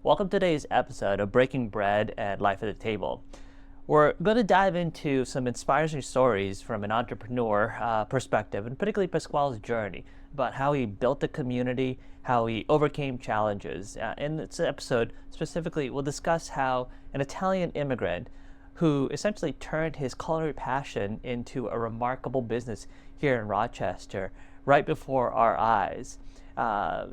Welcome to today's episode of Breaking Bread and Life at the Table. We're going to dive into some inspiring stories from an entrepreneur perspective, and particularly Pasquale's journey about how he built a community, how he overcame challenges. In this episode, specifically, we'll discuss how an Italian immigrant who essentially turned his culinary passion into a remarkable business here in Rochester right before our eyes.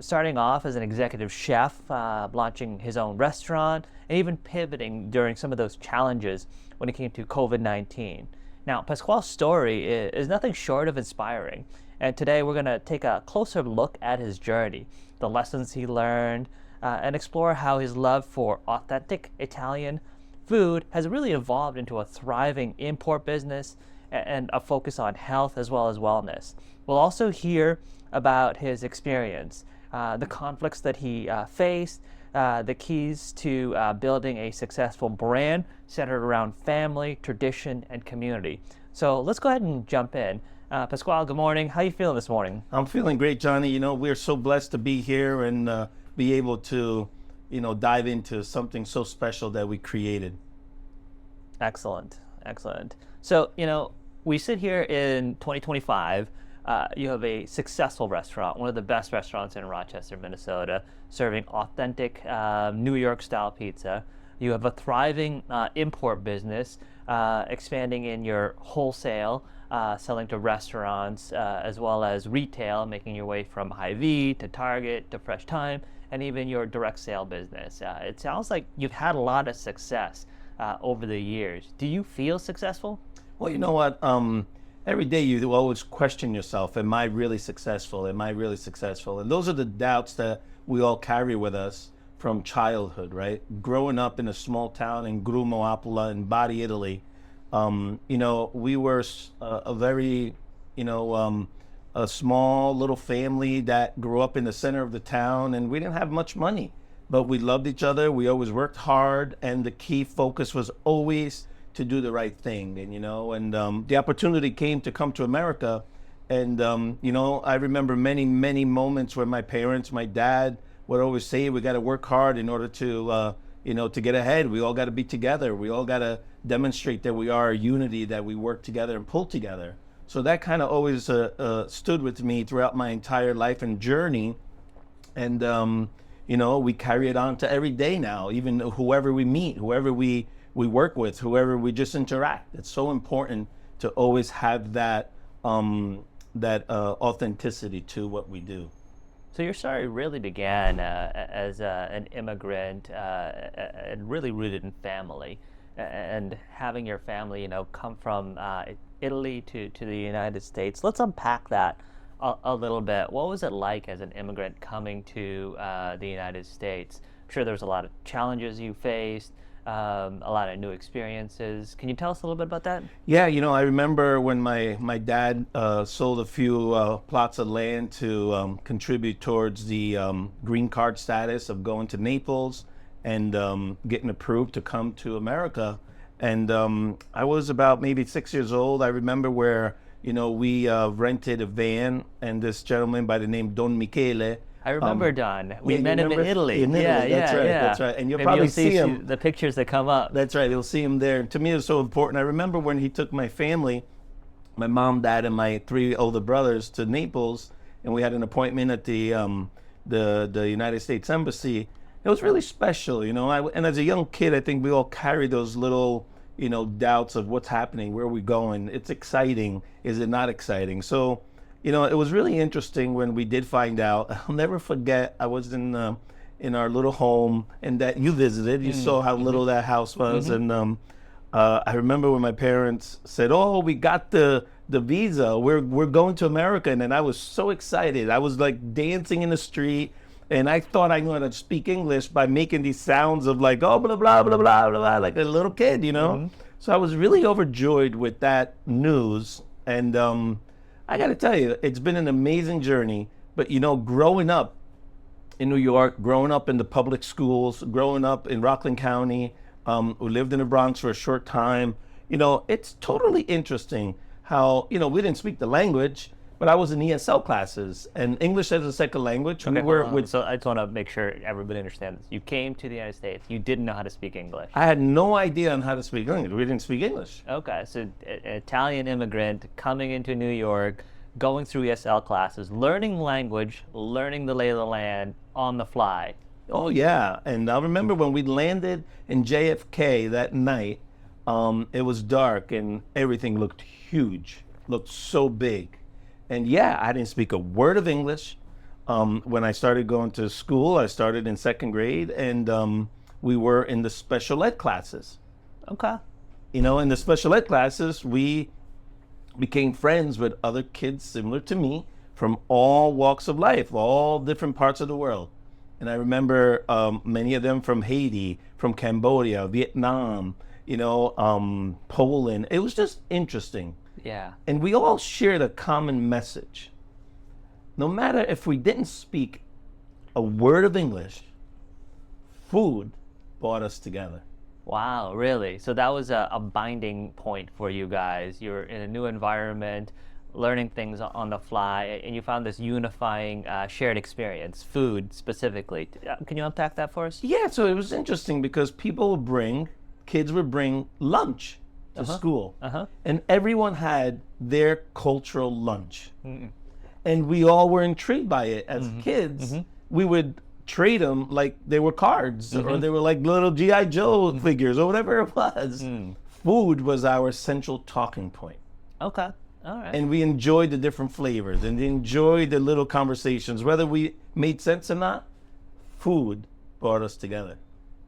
Starting off as an executive chef, launching his own restaurant, and even pivoting during some of those challenges when it came to COVID-19. Now, Pasquale's story is nothing short of inspiring, and today we're going to take a closer look at his journey, the lessons he learned, and explore how his love for authentic Italian food has really evolved into a thriving import business and a focus on health as well as wellness. We'll also hear about his experience, the conflicts that he faced, the keys to building a successful brand centered around family, tradition, and community. So let's go ahead and jump in. Pasquale, good morning. How are you feeling this morning? I'm feeling great, Johnny. You know, we're so blessed to be here and be able to, dive into something so special that we created. Excellent, excellent. So, we sit here in 2025. You have a successful restaurant, one of the best restaurants in Rochester, Minnesota, serving authentic New York-style pizza. You have a thriving import business, expanding in your wholesale, selling to restaurants, as well as retail, making your way from Hy-Vee to Target to Fresh Time, and even your direct sale business. It sounds like you've had a lot of success over the years. Do you feel successful? Well, you know what? Every day you always question yourself, am I really successful? Am I really successful? And those are the doubts that we all carry with us from childhood, right? Growing up in a small town in Grumo Apula in Bari, Italy, we were a very, a small little family that grew up in the center of the town, and we didn't have much money, but we loved each other. We always worked hard, and the key focus was always to do the right thing. And the opportunity came to come to America. And, I remember many, many moments where my parents, my dad would always say, we got to work hard in order to, to get ahead. We all got to be together. We all got to demonstrate that we are a unity, that we work together and pull together. So that kind of always stood with me throughout my entire life and journey. And, we carry it on to every day now, even whoever we meet, whoever we work with, whoever we just interact. It's so important to always have that authenticity to what we do. So your story really began as an immigrant and really rooted in family, and having your family, come from Italy to the United States. Let's unpack that a little bit. What was it like as an immigrant coming to the United States? I'm sure there's a lot of challenges you faced. A lot of new experiences. Can you tell us a little bit about that? Yeah, I remember when my dad sold a few plots of land to contribute towards the green card status of going to Naples and getting approved to come to America. And I was about maybe 6 years old. I remember where, we rented a van, and this gentleman by the name Don Michele. I remember Don. We met him in Italy. Yeah, that's right. And you'll probably see him. The pictures that come up. That's right. You'll see him there. To me, it's so important. I remember when he took my family, my mom, dad, and my 3 older brothers to Naples, and we had an appointment at the United States Embassy. It was really special, and as a young kid, I think we all carry those little, doubts of what's happening, where are we going? It's exciting. Is it not exciting? So, it was really interesting when we did find out. I'll never forget, I was in our little home, and that you visited. You saw how little that house was. And I remember when my parents said, oh, we got the visa. We're going to America. And then I was so excited. I was like dancing in the street. And I thought I knew how to speak English by making these sounds of like, oh, blah, blah, blah, blah, blah, like a little kid, So I was really overjoyed with that news. And I got to tell you, it's been an amazing journey. But, growing up in New York, growing up in the public schools, growing up in Rockland County, we lived in the Bronx for a short time. It's totally interesting how, we didn't speak the language, but I was in ESL classes and English as a second language. We were with. So I just want to make sure everybody understands this. You came to the United States. You didn't know how to speak English. I had no idea on how to speak English. We didn't speak English. Okay, so an Italian immigrant coming into New York, going through ESL classes, learning language, learning the lay of the land on the fly. Oh yeah, and I remember when we landed in JFK that night. It was dark and everything looked huge, looked so big. And yeah, I didn't speak a word of English. When I started going to school, I started in second grade, and we were in the special ed classes. Okay. You know, in the special ed classes, we became friends with other kids similar to me from all walks of life, all different parts of the world. And I remember many of them from Haiti, from Cambodia, Vietnam, you know, Poland. It was just interesting. Yeah. And we all shared a common message. No matter if we didn't speak a word of English, food brought us together. Wow, really? So that was a binding point for you guys. You're in a new environment, learning things on the fly, and you found this unifying shared experience, food specifically. Can you unpack that for us? Yeah, so it was interesting because kids would bring lunch to school. And everyone had their cultural lunch. And we all were intrigued by it. As kids, we would trade them like they were cards or they were like little G.I. Joe figures or whatever it was. Food was our central talking point. Okay, all right. And we enjoyed the different flavors and enjoyed the little conversations. Whether we made sense or not, food brought us together.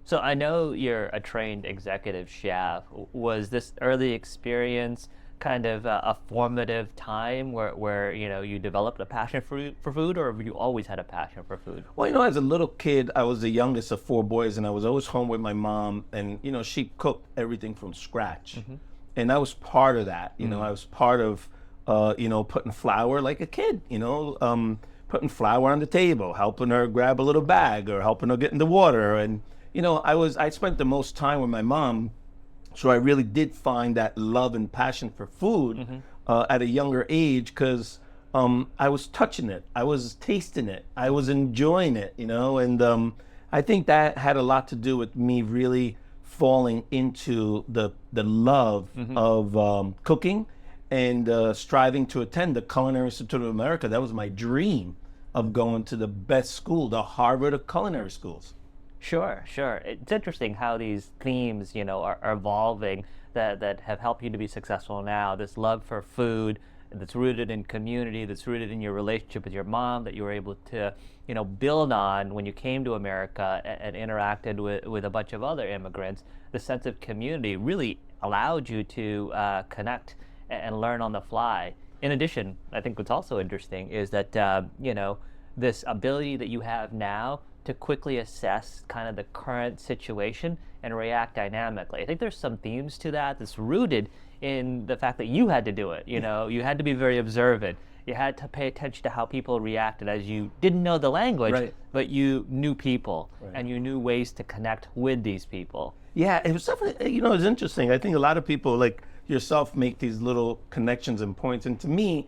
So I know you're a trained executive chef. Was this early experience kind of a formative time where you know you developed a passion for food, or have you always had a passion for food? Well, you know, as a little kid, I was the youngest of four boys, and I was always home with my mom, and you know, she cooked everything from scratch, and I was part of that. You know, I was part of, you know, putting flour like a kid. You know, putting flour on the table, helping her grab a little bag, or helping her get in the water, and you know, I spent the most time with my mom, so I really did find that love and passion for food at a younger age because I was touching it, I was tasting it, I was enjoying it, you know, and I think that had a lot to do with me really falling into the love of cooking and striving to attend the Culinary Institute of America. That was my dream of going to the best school, the Harvard of culinary schools. Sure, sure. It's interesting how these themes, you know, are evolving that have helped you to be successful now. This love for food that's rooted in community, that's rooted in your relationship with your mom, that you were able to, you know, build on when you came to America and interacted with a bunch of other immigrants. The sense of community really allowed you to connect and learn on the fly. In addition, I think what's also interesting is that, you know, this ability that you have now to quickly assess kind of the current situation and react dynamically. I think there's some themes to that that's rooted in the fact that you had to do it. You know, you had to be very observant. You had to pay attention to how people reacted as you didn't know the language, but you knew people and you knew ways to connect with these people. Yeah, it was definitely, you know, it's interesting. I think a lot of people like yourself make these little connections and points. And to me,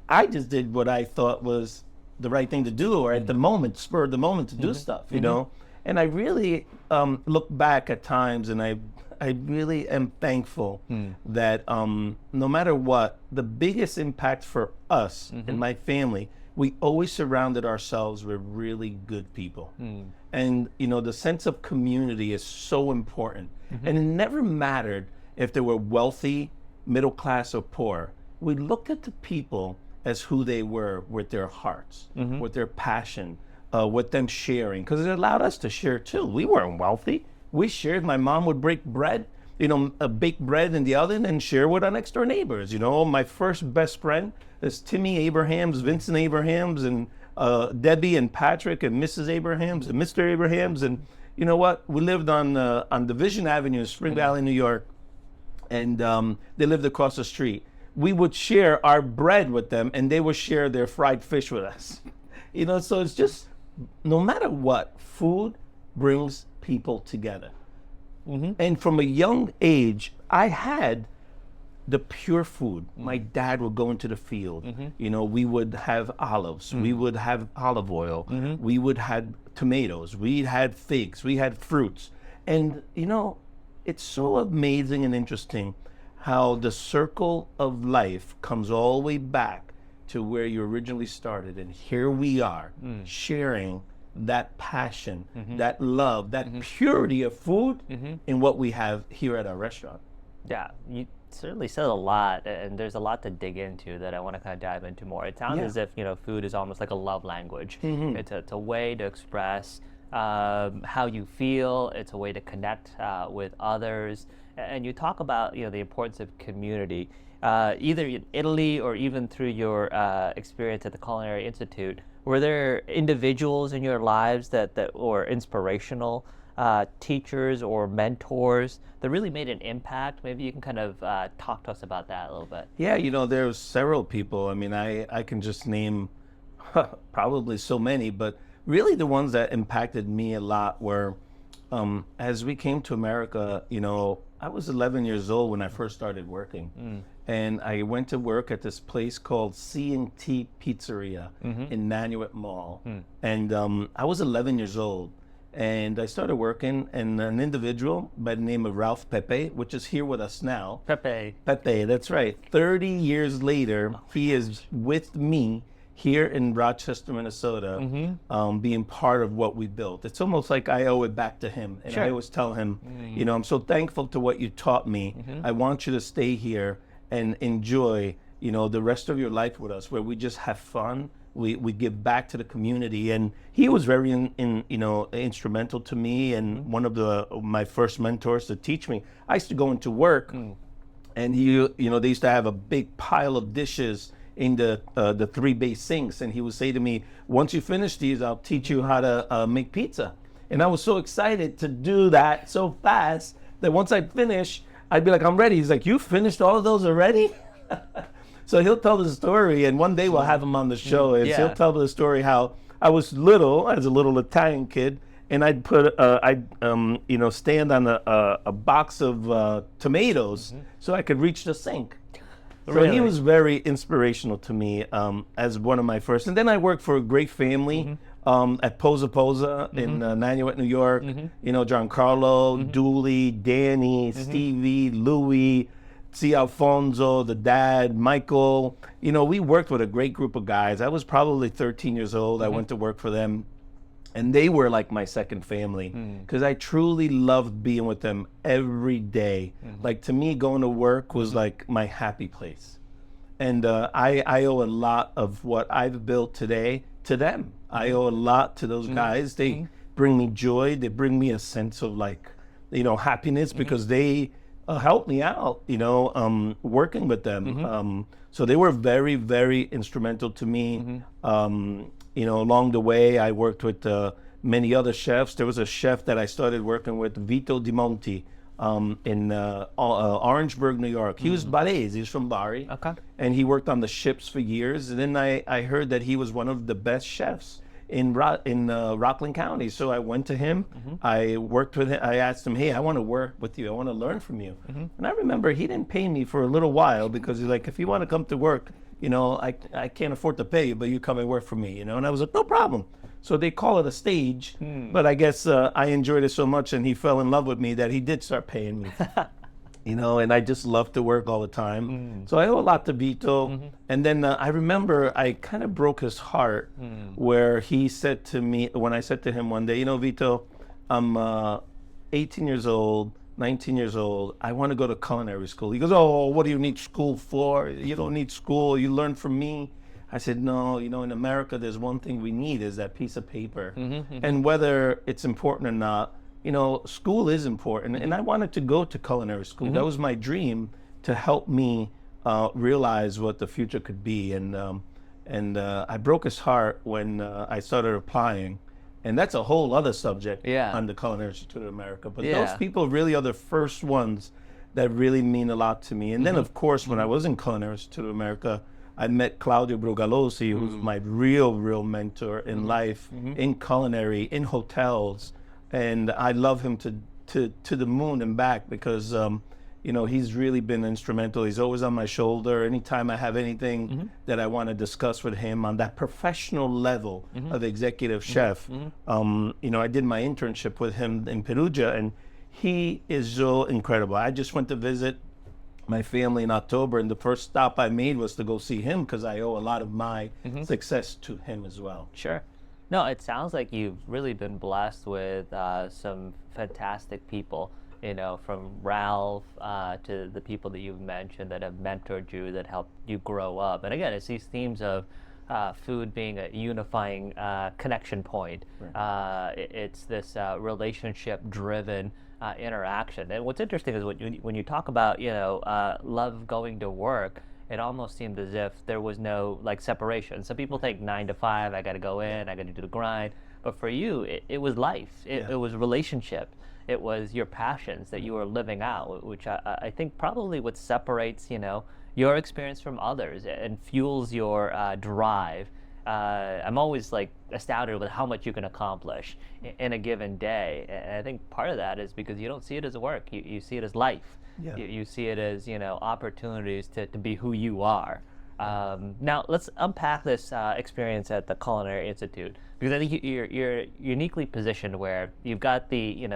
I just did what I thought was the right thing to do, or at the moment, spur of the moment to do stuff, you know? And I really look back at times and I really am thankful that no matter what, the biggest impact for us and my family, we always surrounded ourselves with really good people. And, you know, the sense of community is so important. And it never mattered if they were wealthy, middle class, or poor. We looked at the people as who they were with their hearts, with their passion, with them sharing, because it allowed us to share too. We weren't wealthy. We shared. My mom would break bread, you know, bake bread in the oven and share with our next door neighbors. You know, my first best friend is Timmy Abrahams, Vincent Abrahams, and Debbie and Patrick and Mrs. Abrahams and Mr. Abrahams. And you know what? We lived on Division Avenue in Spring Valley, New York, and they lived across the street. We would share our bread with them and they would share their fried fish with us. You know, so it's just, no matter what, food brings people together. And from a young age, I had the pure food. My dad would go into the field. You know, we would have olives. We would have olive oil. We would have tomatoes. We had figs. We had fruits. And, you know, it's so amazing and interesting how the circle of life comes all the way back to where you originally started. And here we are sharing that passion, that love, that purity of food in what we have here at our restaurant. Yeah, you certainly said a lot, and there's a lot to dig into that I want to kind of dive into more. It sounds as if, you know, food is almost like a love language. It's a way to express how you feel. It's a way to connect with others. And you talk about, you know, the importance of community, either in Italy or even through your experience at the Culinary Institute. Were there individuals in your lives that were inspirational, teachers or mentors that really made an impact? Maybe you can kind of talk to us about that a little bit. Yeah, you know, there's several people. I mean, I can just name probably so many, but really the ones that impacted me a lot were, as we came to America, you know, I was 11 years old when I first started working. And I went to work at this place called C&T Pizzeria in Nanuet Mall. And I was 11 years old. And I started working, and an individual by the name of Ralph Pepe, which is here with us now. Pepe, that's right. 30 years later, he is with me here in Rochester, Minnesota, being part of what we built. It's almost like I owe it back to him. And I always tell him, you know, I'm so thankful to what you taught me. I want you to stay here and enjoy, you know, the rest of your life with us, where we just have fun. We give back to the community, and he was very you know, instrumental to me, and one of my first mentors to teach me. I used to go into work, and you know, they used to have a big pile of dishes in the 3 bay sinks, and he would say to me, once you finish these, I'll teach you how to make pizza. And I was so excited to do that so fast that once I finish, I'd be like, I'm ready. He's like, you finished all of those already? So he'll tell the story, and one day we'll have him on the show, and he'll tell the story how I was little, as a little Italian kid, and I'd put, you know, stand on a box of tomatoes so I could reach the sink. So he was very inspirational to me as one of my first. And then I worked for a great family at Posa Posa in Nanuet, New York. You know, Giancarlo, Dooley, Danny, Stevie, Louie, C. Alfonso, the dad, Michael. You know, we worked with a great group of guys. I was probably 13 years old. I went to work for them. And they were like my second family, because I truly loved being with them every day. Like, to me, going to work was like my happy place. And I owe a lot of what I've built today to them. I owe a lot to those guys. They bring me joy. They bring me a sense of, like, you know, happiness, because they helped me out, you know, working with them. So they were very, very instrumental to me. You know, along the way, I worked with many other chefs. There was a chef that I started working with, Vito Di Monti, in Orangeburg, New York. He was Barese, he's from Bari. And he worked on the ships for years. And then I heard that he was one of the best chefs in Rockland County. So I went to him, I worked with him, I asked him, hey, I want to work with you, I want to learn from you. And I remember he didn't pay me for a little while, because he's like, if you want to come to work, you know, I can't afford to pay you, but you come and work for me, you know? And I was like, no problem. So they call it a stage, but I guess I enjoyed it so much, and he fell in love with me, that he did start paying me. You know, and I just love to work all the time. So I owe a lot to Vito. And then I remember I kind of broke his heart, where he said to me, when I said to him one day, you know, Vito, I'm 18 years old, 19 years old. I want to go to culinary school. He goes, oh, what do you need school for? You don't need school. You learn from me. I said, no, you know, in America, there's one thing we need, is that piece of paper. And whether it's important or not, you know, school is important. And I wanted to go to culinary school. That was my dream, to help me realize what the future could be. And I broke his heart when I started applying. And that's a whole other subject on the Culinary Institute of America. But those people really are the first ones that really mean a lot to me. And then, of course, when I was in Culinary Institute of America, I met Claudio Brugalosi, who's my real mentor in life, in culinary, in hotels. And I love him to the moon and back, because, you he's really been instrumental. He's always on my shoulder. Anytime I have anything that I want to discuss with him on that professional level of executive chef, I did my internship with him in Perugia, and he is so incredible. I just went to visit my family in October, and the first stop I made was to go see him because I owe a lot of my success to him as well. Sure. No, it sounds like you've really been blessed with some fantastic people, from Ralph to the people that you've mentioned that have mentored you, that helped you grow up. And again, it's these themes of food being a unifying connection point. Right. It's this relationship-driven interaction. And what's interesting is when you talk about, love going to work, it almost seemed as if there was no separation. Some people think 9 to 5, I got to go in, I got to do the grind. But for you, it was life. It was relationship. It was your passions that you were living out, which I think probably what separates, your experience from others and fuels your drive. I'm always astounded with how much you can accomplish in a given day. And I think part of that is because you don't see it as work. You see it as life. Yeah. You see it as, opportunities to be who you are. Now, let's unpack this experience at the Culinary Institute, because I think you're uniquely positioned where you've got the,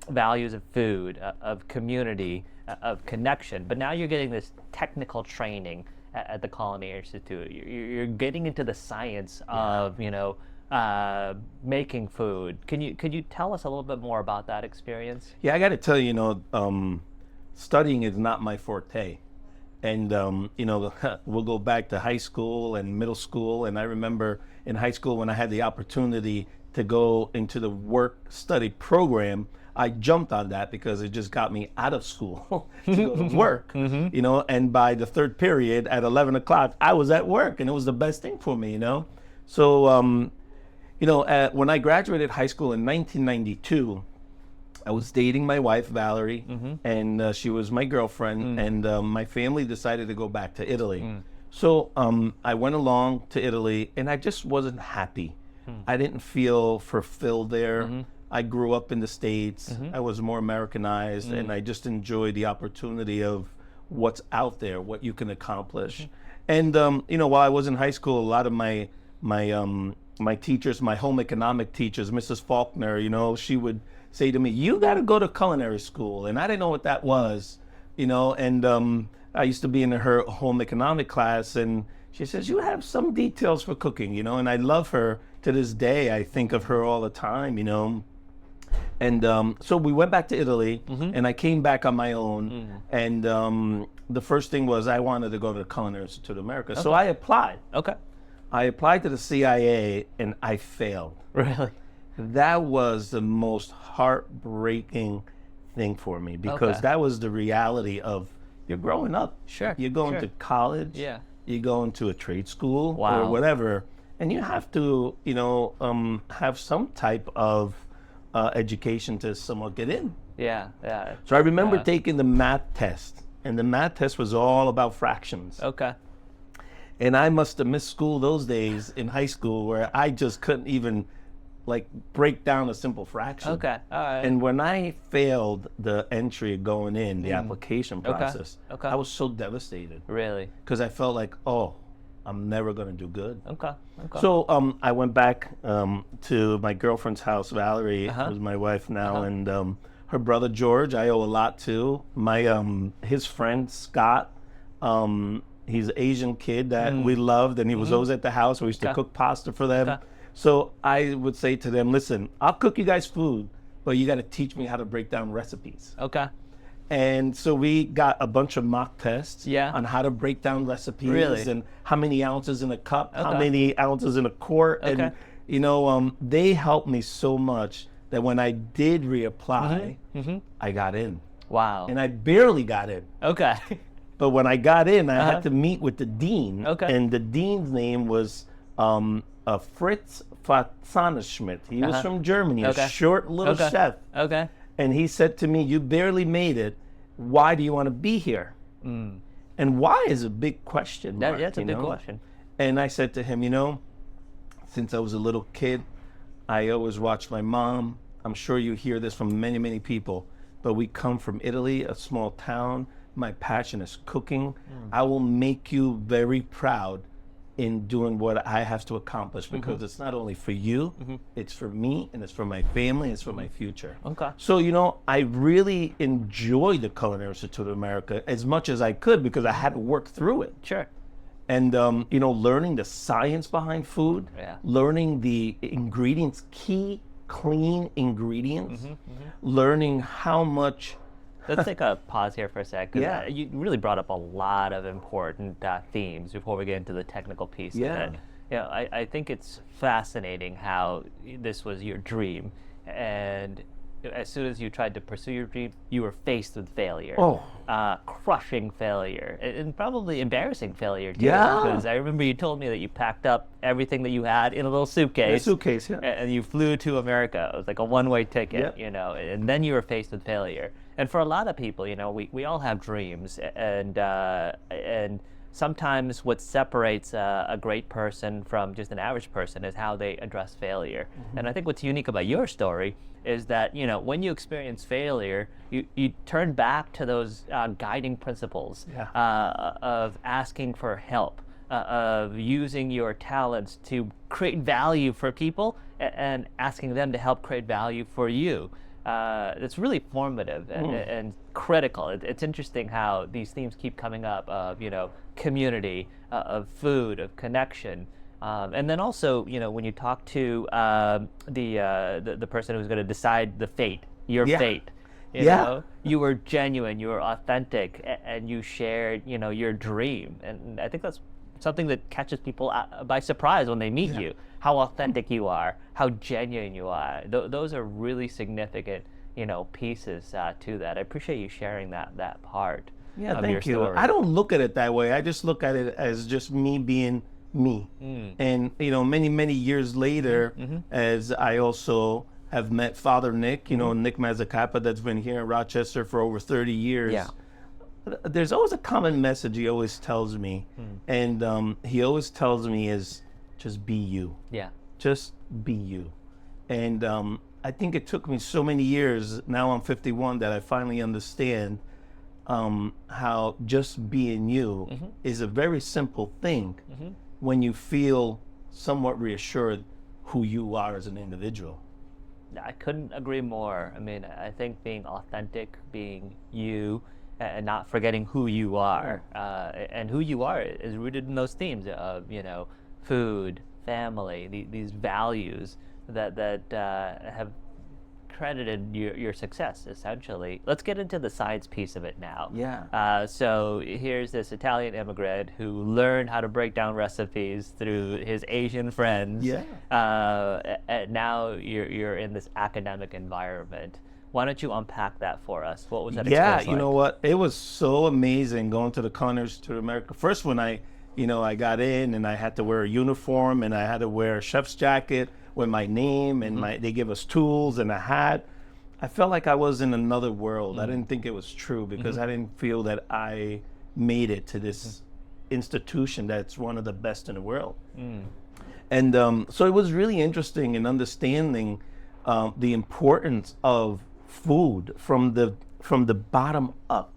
values of food, of community, of connection, but now you're getting this technical training at the Culinary Institute. You're getting into the science of, making food. Could you tell us a little bit more about that experience? Yeah, I got to tell you, studying is not my forte. And, we'll go back to high school and middle school. And I remember in high school when I had the opportunity to go into the work-study program, I jumped on that because it just got me out of school to go to work, and by the third period at 11 o'clock, I was at work, and it was the best thing for me, So, when I graduated high school in 1992, I was dating my wife, Valerie, and she was my girlfriend, and my family decided to go back to Italy. So I went along to Italy, and I just wasn't happy. I didn't feel fulfilled there. I grew up in the States. I was more Americanized, and I just enjoyed the opportunity of what's out there, what you can accomplish. And while I was in high school, a lot of my teachers, my home economic teachers, Mrs. Faulkner, she would say to me, "You got to go to culinary school," and I didn't know what that was, And I used to be in her home economic class, and she says, "You have some details for cooking," And I love her to this day. I think of her all the time, And so we went back to Italy, and I came back on my own. And the first thing was I wanted to go to the Culinary Institute of America. Okay. So I applied. Okay. I applied to the CIA, and I failed. Really? That was the most heartbreaking thing for me, because that was the reality of you're growing up. Sure. You're going to college. Yeah. You're going to a trade school Wow. or whatever, and you have to, have some type of education to somewhat get in. Yeah. So I remember taking the math test, and the math test was all about fractions. Okay. And I must have missed school those days in high school where I just couldn't even break down a simple fraction. Okay. All right. And when I failed the entry going in, the application process, Okay. I was so devastated. Really? Because I felt like, I'm never going to do good. Okay. So I went back to my girlfriend's house, Valerie, who's my wife now, and her brother George, I owe a lot to. His friend Scott, he's an Asian kid that we loved, and he was always at the house. We used to cook pasta for them. Okay. So I would say to them, "Listen, I'll cook you guys food, but you got to teach me how to break down recipes." Okay. And so we got a bunch of mock tests on how to break down recipes. Really? And how many ounces in a cup, how Okay. many ounces in a quart. Okay. And, they helped me so much that when I did reapply, I got in. Wow. And I barely got in. Okay. But when I got in, I had to meet with the dean. Okay. And the dean's name was Fritz Schmidt. He was from Germany, a short little chef. Okay. And he said to me, "You barely made it. Why do you want to be here?" And why is a big question mark, That's a big question. And I said to him, since I was a little kid, I always watched my mom. I'm sure you hear this from many, many people. but we come from Italy, a small town. My passion is cooking. I will make you very proud in doing what I have to accomplish, because it's not only for you, it's for me, and it's for my family, it's for my future. Okay. So, I really enjoyed the Culinary Institute of America as much as I could, because I had to work through it. Sure. And, learning the science behind food, Yeah. learning the ingredients, key, clean ingredients, learning how much. Let's take a pause here for a sec, 'cause, Yeah. you really brought up a lot of important themes before we get into the technical piece Yeah. of it. I think it's fascinating how this was your dream, and as soon as you tried to pursue your dream, you were faced with failure. Oh. Crushing failure, and probably embarrassing failure too. Yeah. Because I remember you told me that you packed up everything that you had in a little In a suitcase. suitcase, yeah. And you flew to America. It was like a one-way ticket, Yep. and then you were faced with failure. And for a lot of people, we all have dreams, and sometimes what separates a great person from just an average person is how they address failure. And I think what's unique about your story is that, when you experience failure, you turn back to those guiding principles of asking for help, of using your talents to create value for people, and asking them to help create value for you. It's really formative and critical. It's interesting how these themes keep coming up of, community, of food, of connection. And then also, when you talk to the person who's going to decide the fate, your Yeah. fate, Yeah. you were genuine, you were authentic, and you shared, your dream. And I think that's something that catches people by surprise when they meet you. How authentic you are, how genuine you are. Those are really significant, pieces to that. I appreciate you sharing that part Yeah, of your thank you. story. I don't look at it that way. I just look at it as just me being me. And, many, many years later, as I also have met Father Nick, Nick Mazzacapa, that's been here in Rochester for over 30 years. Yeah. There's always a common message he always tells me. And he always tells me is just be you. Yeah. Just be you. And I think it took me so many years, now I'm 51, that I finally understand how just being you is a very simple thing when you feel somewhat reassured who you are as an individual. I couldn't agree more. I mean, I think being authentic, being you, and not forgetting who you are, and who you are is rooted in those themes of, food, family, these values that have credited your success, essentially. Let's get into the science piece of it now. Yeah. So here's this Italian immigrant who learned how to break down recipes through his Asian friends. Yeah. And now you're in this academic environment. Why don't you unpack that for us? What was that Yeah, experience you like? know what? It was so amazing going to the Culinary Institute of America. First, when I got in and I had to wear a uniform and I had to wear a chef's jacket with my name and they give us tools and a hat. I felt like I was in another world. I didn't think it was true because I didn't feel that I made it to this institution that's one of the best in the world. And so it was really interesting in understanding the importance of food from the bottom up.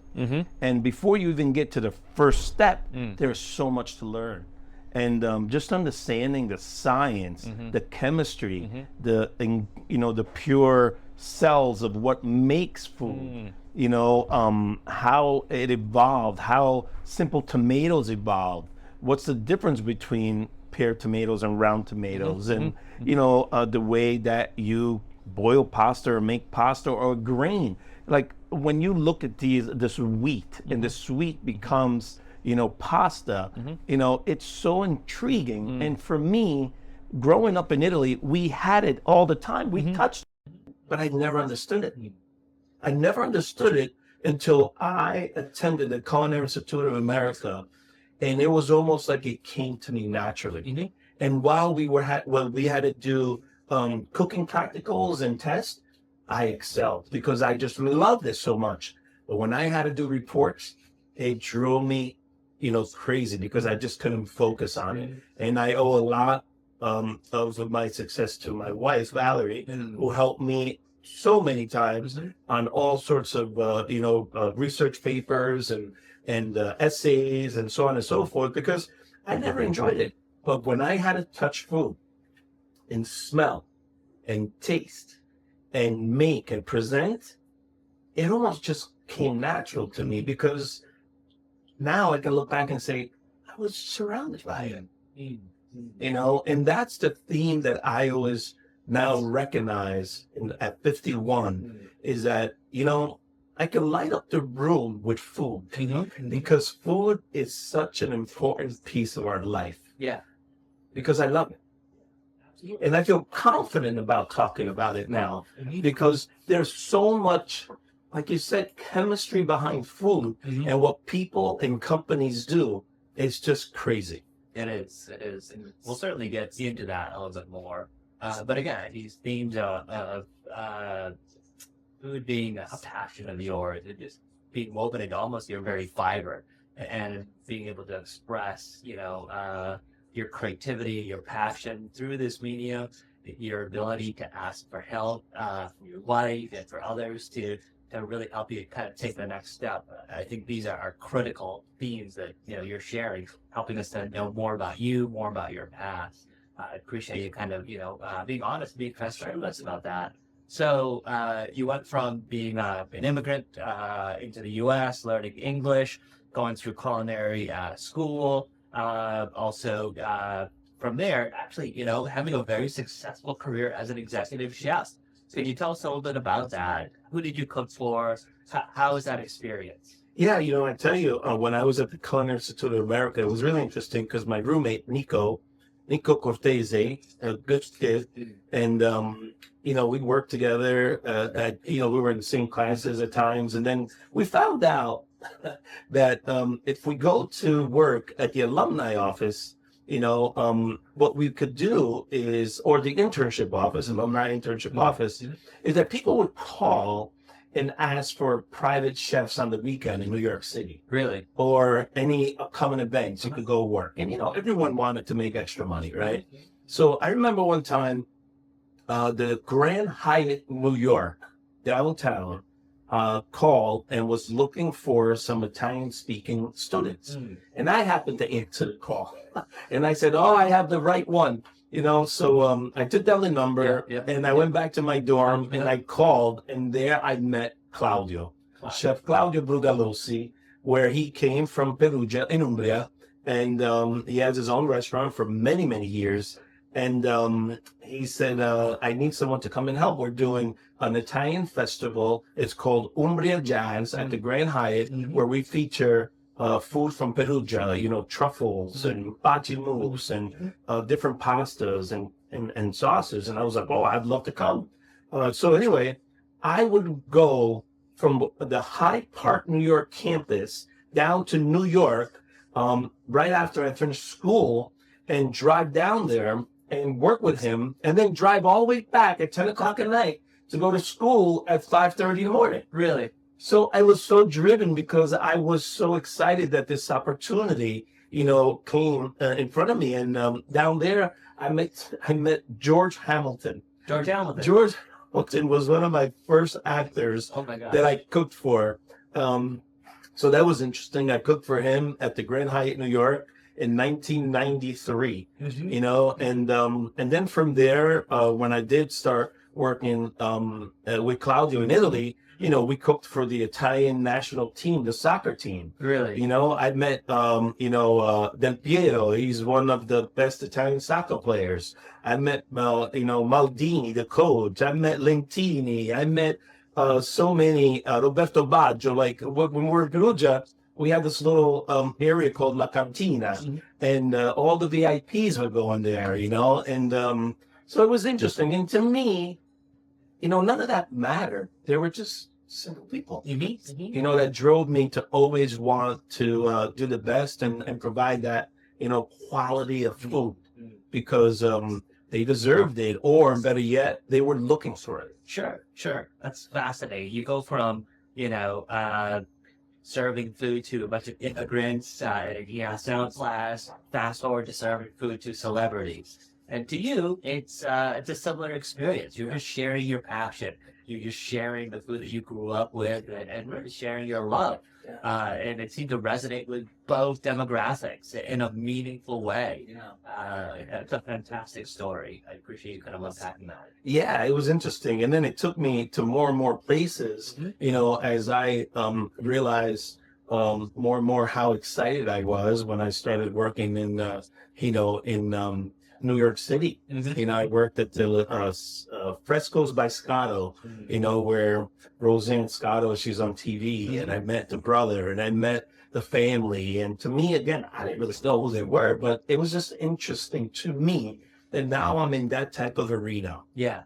And before you even get to the first step, there's so much to learn. And just understanding the science, the chemistry, the pure cells of what makes food, how it evolved, how simple tomatoes evolved, what's the difference between pear tomatoes and round tomatoes, and the way that you boil pasta or make pasta or grain. Like when you look at this wheat and this wheat becomes pasta, it's so intriguing. And for me, growing up in Italy, we had it all the time. We touched it, but I never understood it. I never understood it until I attended the Culinary Institute of America, and it was almost like it came to me naturally. And while we had to do cooking practicals and tests, I excelled because I just loved it so much. But when I had to do reports, it drove me crazy because I just couldn't focus on it. And I owe a lot of my success to my wife, Valerie, who helped me so many times on all sorts of research papers and essays and so on and so forth, because I never enjoyed it. But when I had to touch food and smell and taste and make and present, it almost just came natural to me, because now I can look back and say I was surrounded by it. And that's the theme that I always now recognize at 51, is that, I can light up the room with food, because food is such an important piece of our life. Yeah. Because I love it. And I feel confident about talking about it now, because there's so much, like you said, chemistry behind food, and what people and companies do is just crazy. It is. And we'll certainly get into that a little bit more. But again, these themes of food being a passion of yours, and just being woven into almost your very fiber, and being able to express, your creativity, your passion through this medium, your ability to ask for help from your wife and for others to really help you kind of take the next step. I think these are critical themes that you're sharing, helping us to know more about you, more about your past. I appreciate you kind of being honest, being transparent with us about that. So you went from being an immigrant into the U.S., learning English, going through culinary school, also from there, actually, having a very successful career as an executive chef. So can you tell us a little bit about that? Who did you cook for? How was that experience? Yeah, I tell you, when I was at the Culinary Institute of America, it was really interesting, because my roommate, Nico Cortese, a good kid, and, we worked together, we were in the same classes at times, and then we found out that if we go to work at the alumni office, what we could do is, or the internship office, alumni internship office, is that people would call and ask for private chefs on the weekend in New York City. Really? Or any upcoming events you could go work. And, everyone wanted to make extra money, right? So I remember one time, the Grand Hyatt New York, downtown, called and was looking for some Italian-speaking students. And I happened to answer the call. And I said, oh, I have the right one. So I took down the number, and I went back to my dorm, and I called, and there I met Claudio, Chef Claudio Brugalosi, where he came from Perugia in Umbria, and he has his own restaurant for many, many years. And he said, I need someone to come and help. We're doing an Italian festival. It's called Umbria Jazz at the Grand Hyatt, where we feature food from Perugia, truffles and bacimus and different pastas and sauces. And I was like, oh, I'd love to come. So anyway, I would go from the Hyde Park, New York campus down to New York right after I finished school, and drive down there and work with him, and then drive all the way back at 10 o'clock at night to go to school at 5:30 in the morning. Really? So I was so driven, because I was so excited that this opportunity, came in front of me. And down there, I met George Hamilton. George Hamilton. George Hamilton was one of my first actors that I cooked for. So that was interesting. I cooked for him at the Grand Hyatt, New York, in 1993. And then from there, when I did start working with Claudio in Italy, we cooked for the Italian national team, the soccer team. Really? I met, Del Piero. He's one of the best Italian soccer players. I met, Maldini, the coach. I met Lentini. I met so many, Roberto Baggio. Like when we were in Perugia, we had this little area called La Cantina, and all the VIPs would go in there, and so it was interesting. And to me, none of that mattered. They were just simple people, that drove me to always want to do the best and provide that, quality of food, because they deserved it, or better yet, they were looking for it. Sure. That's fascinating. You go from, serving food to a bunch of immigrants, sound class, fast forward to serving food to celebrities. And to you, it's a similar experience. You're just sharing your passion. You're just sharing the food that you grew up with, and really sharing your love. And it seemed to resonate with both demographics in a meaningful way. It's a fantastic story. I appreciate you kind of unpacking that. Yeah, it was interesting. And then it took me to more and more places, as I realized more and more how excited I was when I started working in, in New York City. I worked at the Frescoes by Scotto, where Roseanne Scotto, she's on TV, and I met the brother, and I met the family. And to me, again, I didn't really know who they were, but it was just interesting to me that now I'm in that type of arena. Yeah.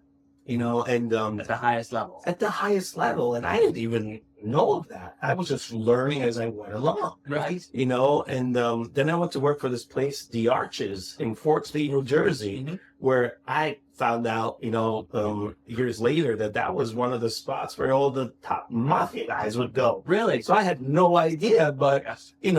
And At the highest level. at the highest level, and I didn't even know of that. I was just learning as I went along. Right. And then I went to work for this place, The Arches in Fort Lee, New Jersey, where I found out, years later that was one of the spots where all the top mafia guys would go. Really? So I had no idea, but, I don't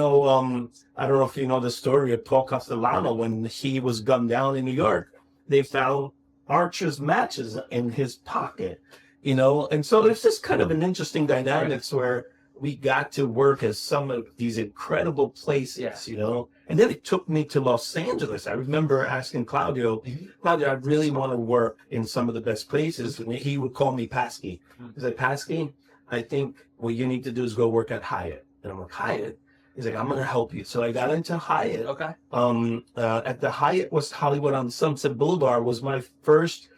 know if you know the story of Paul Castellano when he was gunned down in New York. They found Archer's matches in his pocket, and so there's this kind of an interesting dynamics where we got to work at some of these incredible places, and then it took me to Los Angeles. I remember asking Claudio, I really want to work in some of the best places, and he would call me Pasky. He said, Pasky, I think what you need to do is go work at Hyatt. And I'm like, Hyatt? He's like, I'm going to help you. So I got into Hyatt. Okay. At the Hyatt was Hollywood on Sunset Boulevard was my first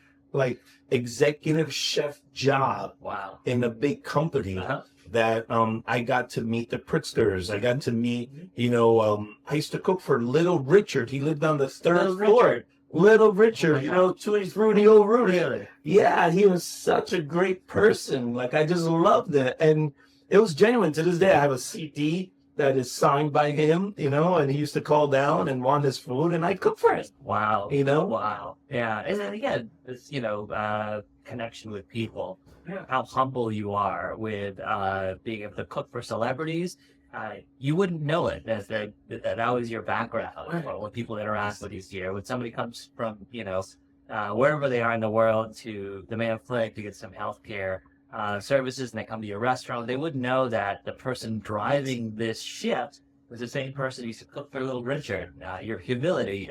executive chef job. Wow. In a big company that I got to meet the Pritzkers. I got to meet, I used to cook for Little Richard. He lived on the third floor. Little Richard, Tutti Frutti, old Rudy. Really? Yeah, he was such a great person. I just loved it. And it was genuine. To this day, I have a CD that is signed by him, and he used to call down and want his food, and I'd cook for him. Wow. Wow. Wow. Yeah. And then again, this, connection with people, how humble you are with being able to cook for celebrities. You wouldn't know it as that was your background. Or when people interact with you here, when somebody comes from, wherever they are in the world to the Mayo Clinic to get some health care services, and they come to your restaurant, they wouldn't know that the person driving this shift was the same person who used to cook for Little Richard. Your humility,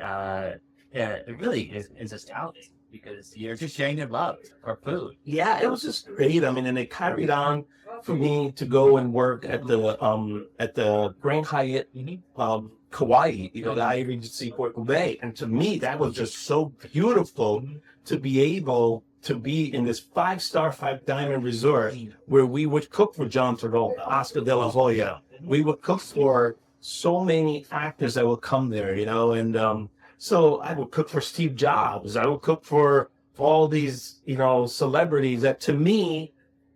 it really is astounding because you're just sharing your love for food. Yeah, it was just great. I mean, and it carried on for me to go and work at the Grand Hyatt Kauai, the Hyatt Regency Port Bay. And to me, that was just so beautiful to be able to be in this 5-star, 5-diamond resort where we would cook for John Travolta, Oscar De La Hoya. We would cook for so many actors that would come there, and so I would cook for Steve Jobs. I would cook for all these, celebrities that to me,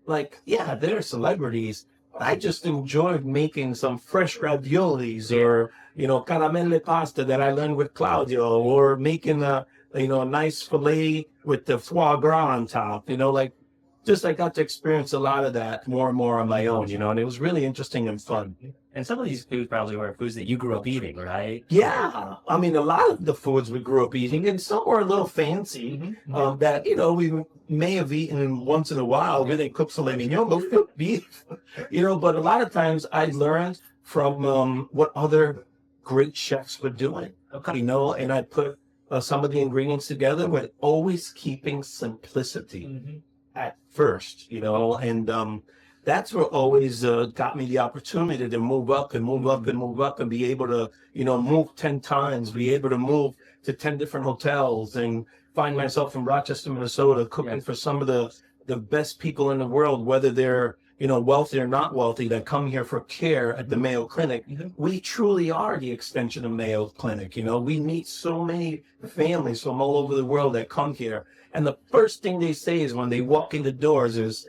they're celebrities. I just enjoyed making some fresh raviolis or, caramelle pasta that I learned with Claudio, or making a nice filet with the foie gras on top, I got to experience a lot of that more and more on my own, and it was really interesting and fun. And some of these foods probably were foods that you grew up eating, right? Yeah. I mean, a lot of the foods we grew up eating, and some were a little fancy, that, we may have eaten once in a while. We didn't cook filet mignon, but we cooked beef, but a lot of times I learned from what other great chefs were doing, and I put some of the ingredients together, but always keeping simplicity at first, and that's what always got me the opportunity to move up and move up and move up and be able to, move 10 times, be able to move to 10 different hotels and find myself in Rochester, Minnesota, cooking for some of the best people in the world, whether they're, wealthy or not wealthy, that come here for care at the Mayo Clinic. We truly are the extension of Mayo Clinic. We meet so many families from all over the world that come here. And the first thing they say is when they walk in the doors is,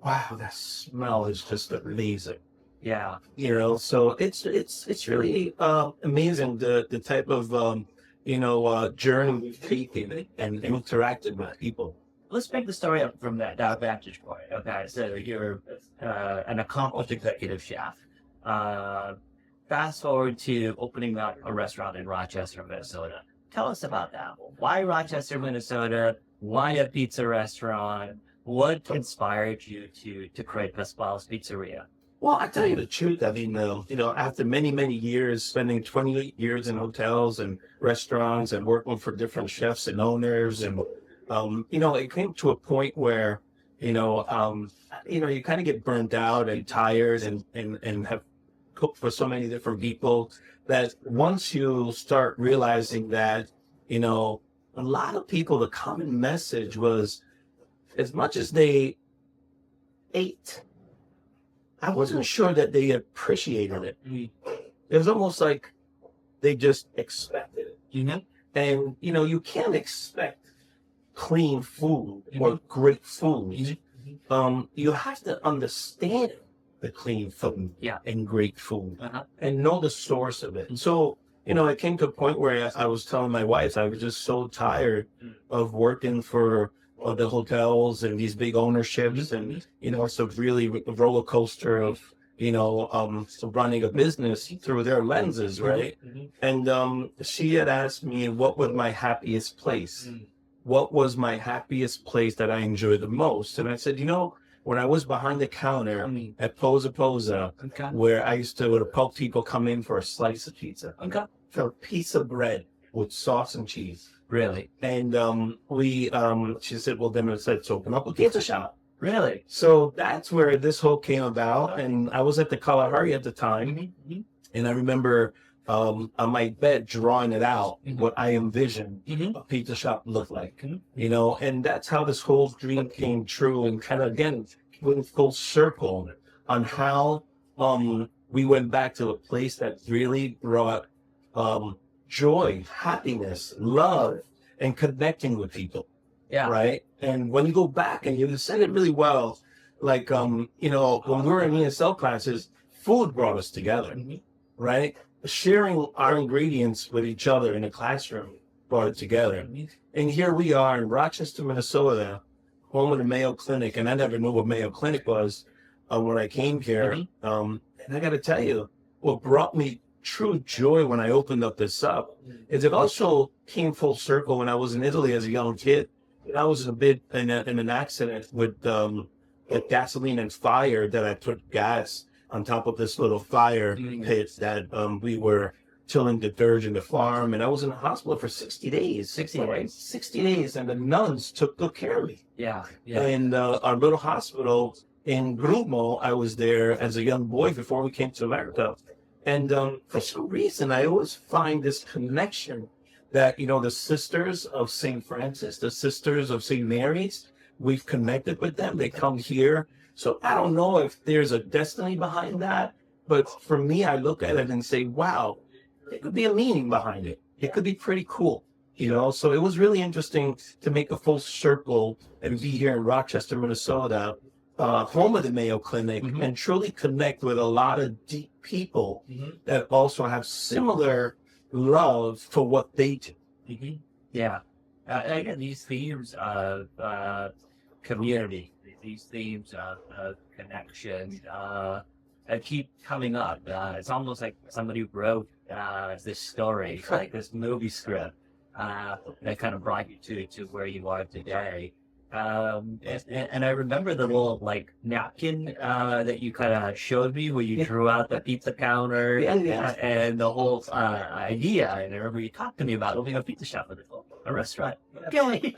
wow, that smell is just amazing. Yeah. So it's really amazing the type of journey we've taken and interacted with people. Let's make the story up from that vantage point. Okay, so you're an accomplished executive chef. Fast forward to opening up a restaurant in Rochester, Minnesota. Tell us about that. Why Rochester, Minnesota? Why a pizza restaurant? What inspired you to create Pasquale's Pizzeria? Well, I tell you the truth. I mean, after many, many years, spending 28 years in hotels and restaurants and working for different chefs and owners, and it came to a point where, you kind of get burnt out and tired and have cooked for so many different people that once you start realizing that, a lot of people, the common message was, as much as they ate, I wasn't sure that they appreciated it. It was almost like they just expected it. Mm-hmm. And, you can't expect clean food or great food. You have to understand the clean food and great food and know the source of it. And so, it came to a point where I was telling my wife, I was just so tired of working for the hotels and these big ownerships, and it's a really roller coaster of running a business through their lenses, right? And she had asked me what was my happiest place. What was my happiest place that I enjoyed the most? And I said, when I was behind the counter at Posa, where I used to, the pulp people come in for a slice of pizza, for a piece of bread with sauce and cheese. Really? And she said, well, then let's open up a pizza shop. Really? So that's where this whole came about. And I was at the Kalahari at the time. And I remember on my bed drawing it out, what I envisioned a pizza shop looked like, and that's how this whole dream came true, and kind of, again, went full circle on how we went back to a place that really brought joy, happiness, love, and connecting with people. Yeah. Right. And when you go back, and you said it really well, like, when we were in ESL classes, food brought us together, right? Sharing our ingredients with each other in a classroom brought it together. And here we are in Rochester, Minnesota, home of the Mayo Clinic. And I never knew what Mayo Clinic was when I came here. And I got to tell you, what brought me true joy when I opened up this up is it also came full circle when I was in Italy as a young kid. I was a bit in an accident with gasoline and fire, that I put gas on top of this little fire pit that we were tilling the dirt in the farm. And I was in the hospital for 60 days. 60 days. 60 days. And the nuns took good care of me. Yeah. And our little hospital in Grumo, I was there as a young boy before we came to America. And for some reason, I always find this connection that, the sisters of St. Francis, the sisters of St. Mary's, we've connected with them. They come here. So I don't know if there's a destiny behind that, but for me, I look at it and say, wow, there could be a meaning behind it. It could be pretty cool, So it was really interesting to make a full circle and be here in Rochester, Minnesota, home of the Mayo Clinic, and truly connect with a lot of deep people that also have similar love for what they do. Yeah. Again, these themes of community, these themes of connection keep coming up. It's almost like somebody wrote this story, like this movie script, that kind of brought you to where you are today. And I remember the little napkin that you kind of showed me, where you drew out the pizza counter, and the whole idea. And I remember you talked to me about opening a pizza shop with a restaurant. Okay,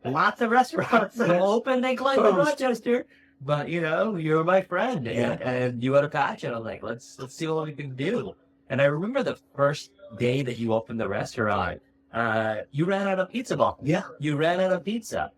lots of restaurants open, they close in Rochester. But you're my friend, and you had a passion. I'm like, let's see what we can do. And I remember the first day that you opened the restaurant, you ran out of pizza balls. Yeah, you ran out of pizza.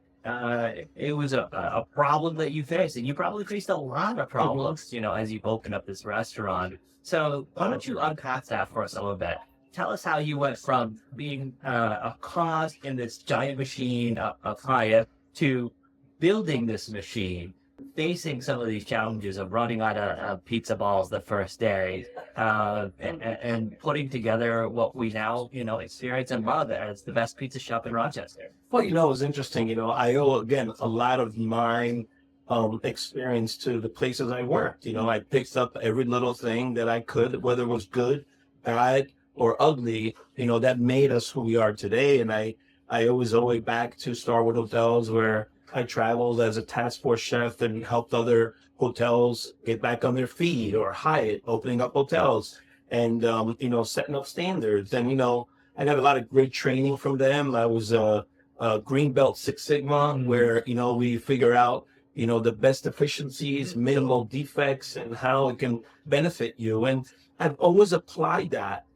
It was a problem that you faced, and you probably faced a lot of problems, as you opened up this restaurant. So why don't you unpack that for us a little bit? Tell us how you went from being a cost in this giant machine of Hyatt to building this machine, facing some of these challenges of running out of pizza balls the first day, and putting together what we now, experience and love as the best pizza shop in Rochester. Well, it was interesting. I owe, again, a lot of my experience to the places I worked. I picked up every little thing that I could, whether it was good, bad, or ugly, that made us who we are today. And I always owe it back to Starwood Hotels, where I traveled as a task force chef and helped other hotels get back on their feet, or Hyatt opening up hotels and, setting up standards. And, I got a lot of great training from them. I was a Green Belt Six Sigma, where, we figure out, the best efficiencies, minimal defects, and how it can benefit you. And I've always applied that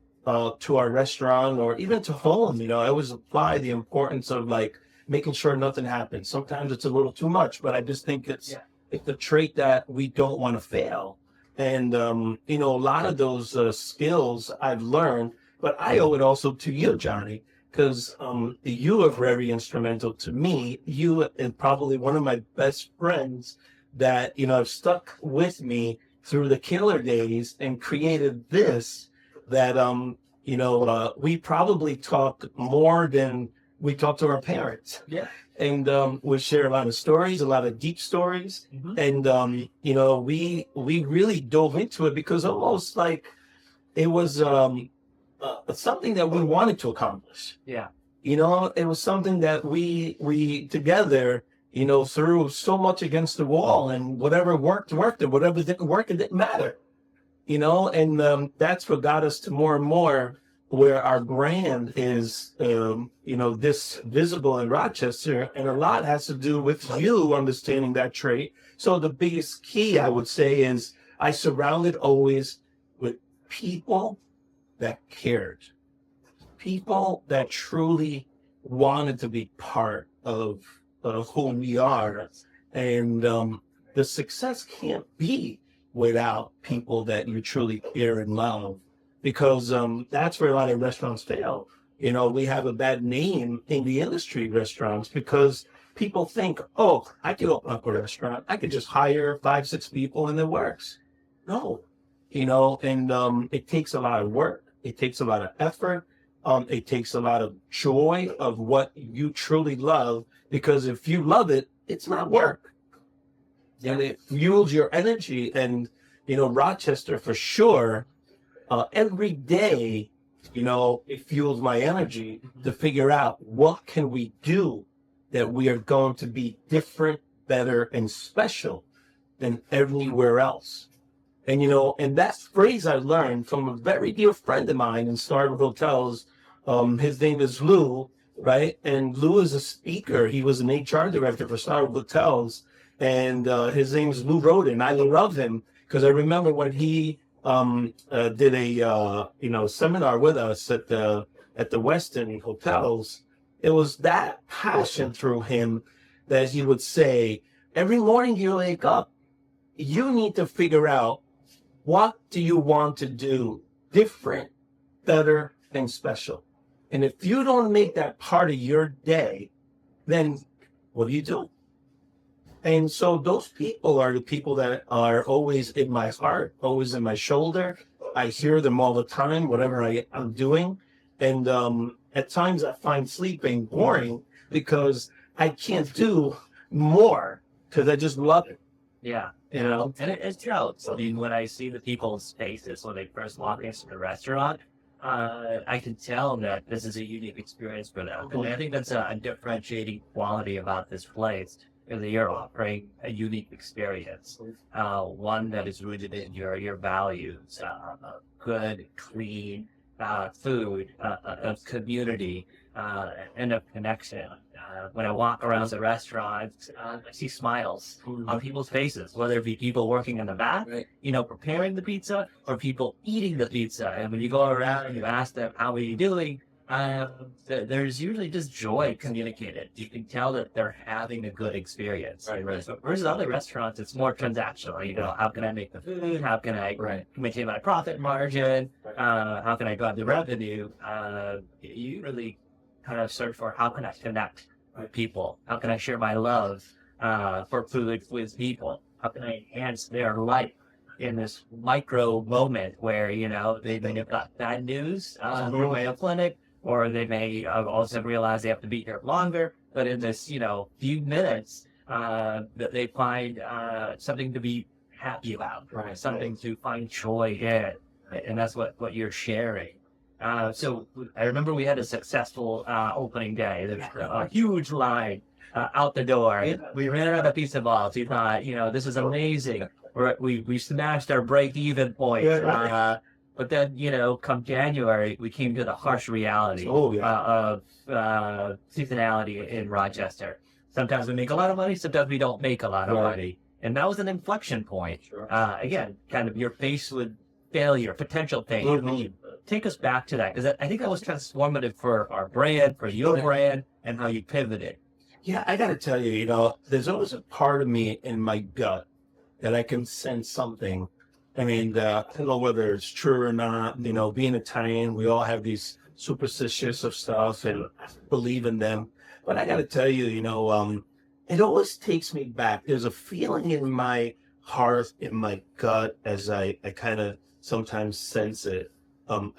to our restaurant, or even to home. I always apply the importance of like making sure nothing happens. Sometimes it's a little too much, but I just think it's a trait that we don't want to fail. And a lot of those skills I've learned, but I owe it also to you, Johnny, because you are very instrumental to me. You are probably one of my best friends that have stuck with me through the killer days and created this. That we probably talk more than we talk to our parents. Yeah. And we share a lot of stories, a lot of deep stories. And we really dove into it because almost like it was something that we wanted to accomplish. Yeah. It was something that we together, threw so much against the wall, and whatever worked, and whatever didn't work, it didn't matter. And that's what got us to more and more where our brand is, this visible in Rochester. And a lot has to do with you understanding that trait. So the biggest key, I would say, is I surrounded always with people that cared, people that truly wanted to be part of who we are. And the success can't be without people that you truly care and love, because that's where a lot of restaurants fail. We have a bad name in the industry, restaurants, because people think, oh, I could open up a restaurant. I could just hire 5-6 people and it works. No, and it takes a lot of work. It takes a lot of effort. It takes a lot of joy of what you truly love, because if you love it, it's not work. And it fuels your energy. And, Rochester for sure, every day, it fuels my energy to figure out what can we do that we are going to be different, better, and special than everywhere else. And, and that phrase I learned from a very dear friend of mine in Starwood Hotels. His name is Lou, right? And Lou is a speaker. He was an HR director for Starwood Hotels. And his name is Lou Roden. I love him because I remember when he did a seminar with us at the Westin Hotels. It was that passion through him that he would say, every morning you wake up, you need to figure out, what do you want to do different, better, and special? And if you don't make that part of your day, then what do you do? And so those people are the people that are always in my heart, always in my shoulder. I hear them all the time, whatever I'm doing. And at times I find sleeping boring because I can't do more because I just love it. Yeah. And it shows. I mean, when I see the people's faces when they first walk into the restaurant, I can tell that this is a unique experience for them. And I think that's a differentiating quality about this place. That you're offering a unique experience, one that is rooted in your values, good, clean food, of community, and of connection. When I walk around the restaurant, I see smiles on people's faces, whether it be people working in the back, preparing the pizza, or people eating the pizza. And when you go around and you ask them, how are you doing? There's usually just joy communicated. You can tell that they're having a good experience. Right. So versus other restaurants, it's more transactional. How can I make the food? How can I maintain my profit margin? How can I drive the revenue? You really kind of search for, how can I connect with people? How can I share my love for food with people? How can I enhance their life in this micro moment where, they may have got bad news through a clinic, or they may also realize they have to be here longer, but in this, few minutes, that they find something to be happy about, something to find joy in, and that's what you're sharing. So I remember we had a successful opening day. There was a huge line out the door. We ran out of pizza balls. We thought, this is amazing. We smashed our break-even point. But then, come January, we came to the harsh reality of seasonality in Rochester. Sometimes we make a lot of money, sometimes we don't make a lot of money. And that was an inflection point. Again, kind of you're faced with failure, potential failure. Take us back to that, because I think that was transformative for our brand, for your brand, and how you pivoted. Yeah, I got to tell you, there's always a part of me in my gut that I can sense something. I mean, I don't know whether it's true or not. Being Italian, we all have these superstitious of stuff and believe in them. But I got to tell you, it always takes me back. There's a feeling in my heart, in my gut, as I kind of sometimes sense it.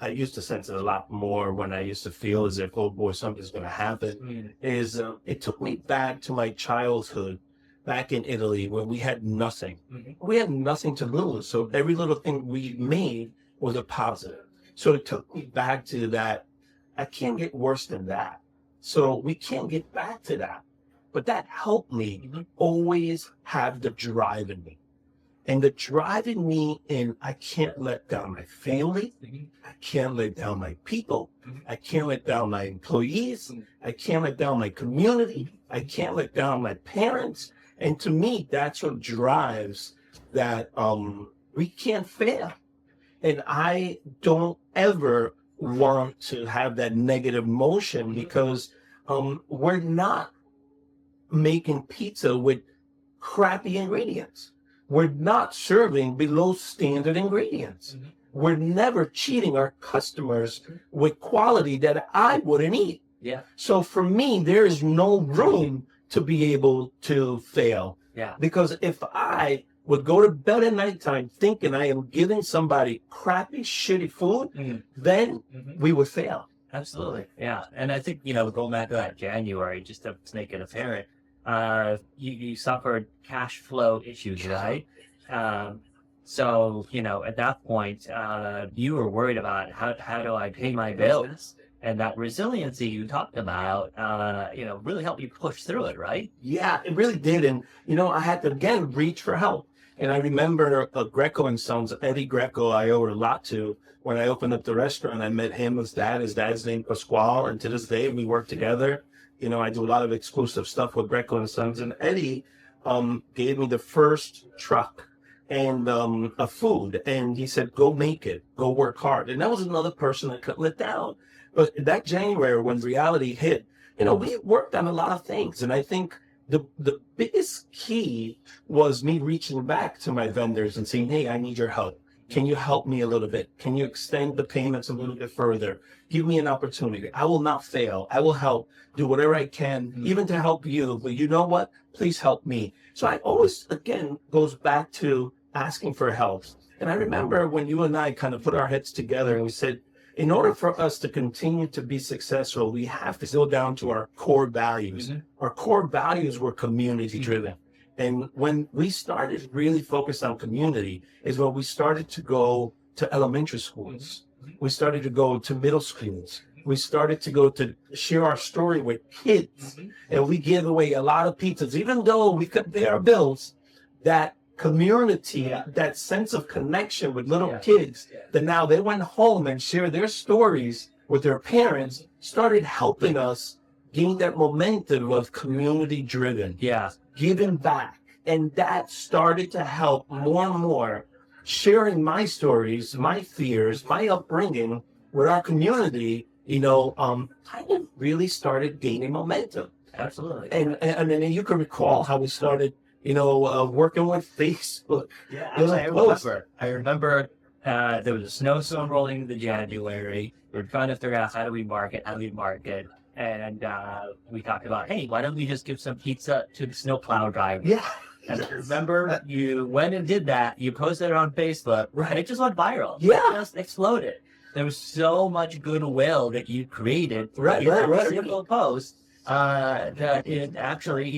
I used to sense it a lot more when I used to feel as if, oh boy, something's going to happen. It took me back to my childhood, back in Italy, where we had nothing. We had nothing to lose. So every little thing we made was a positive. So it took me back to that. I can't get worse than that. So we can't get back to that. But that helped me always have the drive in me. And the drive in me in, I can't let down my family. I can't let down my people. I can't let down my employees. I can't let down my community. I can't let down my parents. And to me, that's what drives that we can't fail. And I don't ever want to have that negative motion, because we're not making pizza with crappy ingredients. We're not serving below standard ingredients. We're never cheating our customers with quality that I wouldn't eat. Yeah. So for me, there is no room to be able to fail. Yeah. Because if I would go to bed at nighttime thinking I am giving somebody crappy, shitty food, then we would fail. Absolutely. Yeah. And I think, going back to that January, just to make it apparent, you suffered cash flow issues, right? So, at that point, you were worried about how do I pay my bills? And that resiliency you talked about, really helped you push through it, right? Yeah, it really did. And, I had to, again, reach for help. And I remember Greco and Sons, Eddie Greco, I owe a lot to. When I opened up the restaurant, I met him, his dad's name Pasquale, and to this day, we work together. I do a lot of exclusive stuff with Greco and Sons. And Eddie gave me the first truck and a food. And he said, go make it, go work hard. And that was another person I couldn't let down. But that January, when reality hit, we worked on a lot of things. And I think the biggest key was me reaching back to my vendors and saying, hey, I need your help. Can you help me a little bit? Can you extend the payments a little bit further? Give me an opportunity. I will not fail. I will help, do whatever I can, even to help you. But you know what? Please help me. So I always, again, goes back to asking for help. And I remember when you and I kind of put our heads together and we said, in order for us to continue to be successful, we have to go down to our core values. Our core values were community driven. And when we started really focused on community is when we started to go to elementary schools. We started to go to middle schools. We started to go to share our story with kids. And we gave away a lot of pizzas, even though we couldn't pay our bills. That community, that sense of connection with little kids, that now they went home and shared their stories with their parents, started helping us gain that momentum of community driven. Yeah. Giving back. And that started to help more and more, sharing my stories, my fears, my upbringing with our community, kind of really started gaining momentum. Absolutely. And then you can recall how we started, working with Facebook. Yeah, I remember there was a snowstorm rolling into January. We were trying to figure out how do we market. And we talked about, hey, why don't we just give some pizza to the snowplow driver? Yeah. And I remember you went and did that. You posted it on Facebook. Right. And it just went viral. Yeah. It just exploded. There was so much goodwill that you created. Right. Simple post that it actually,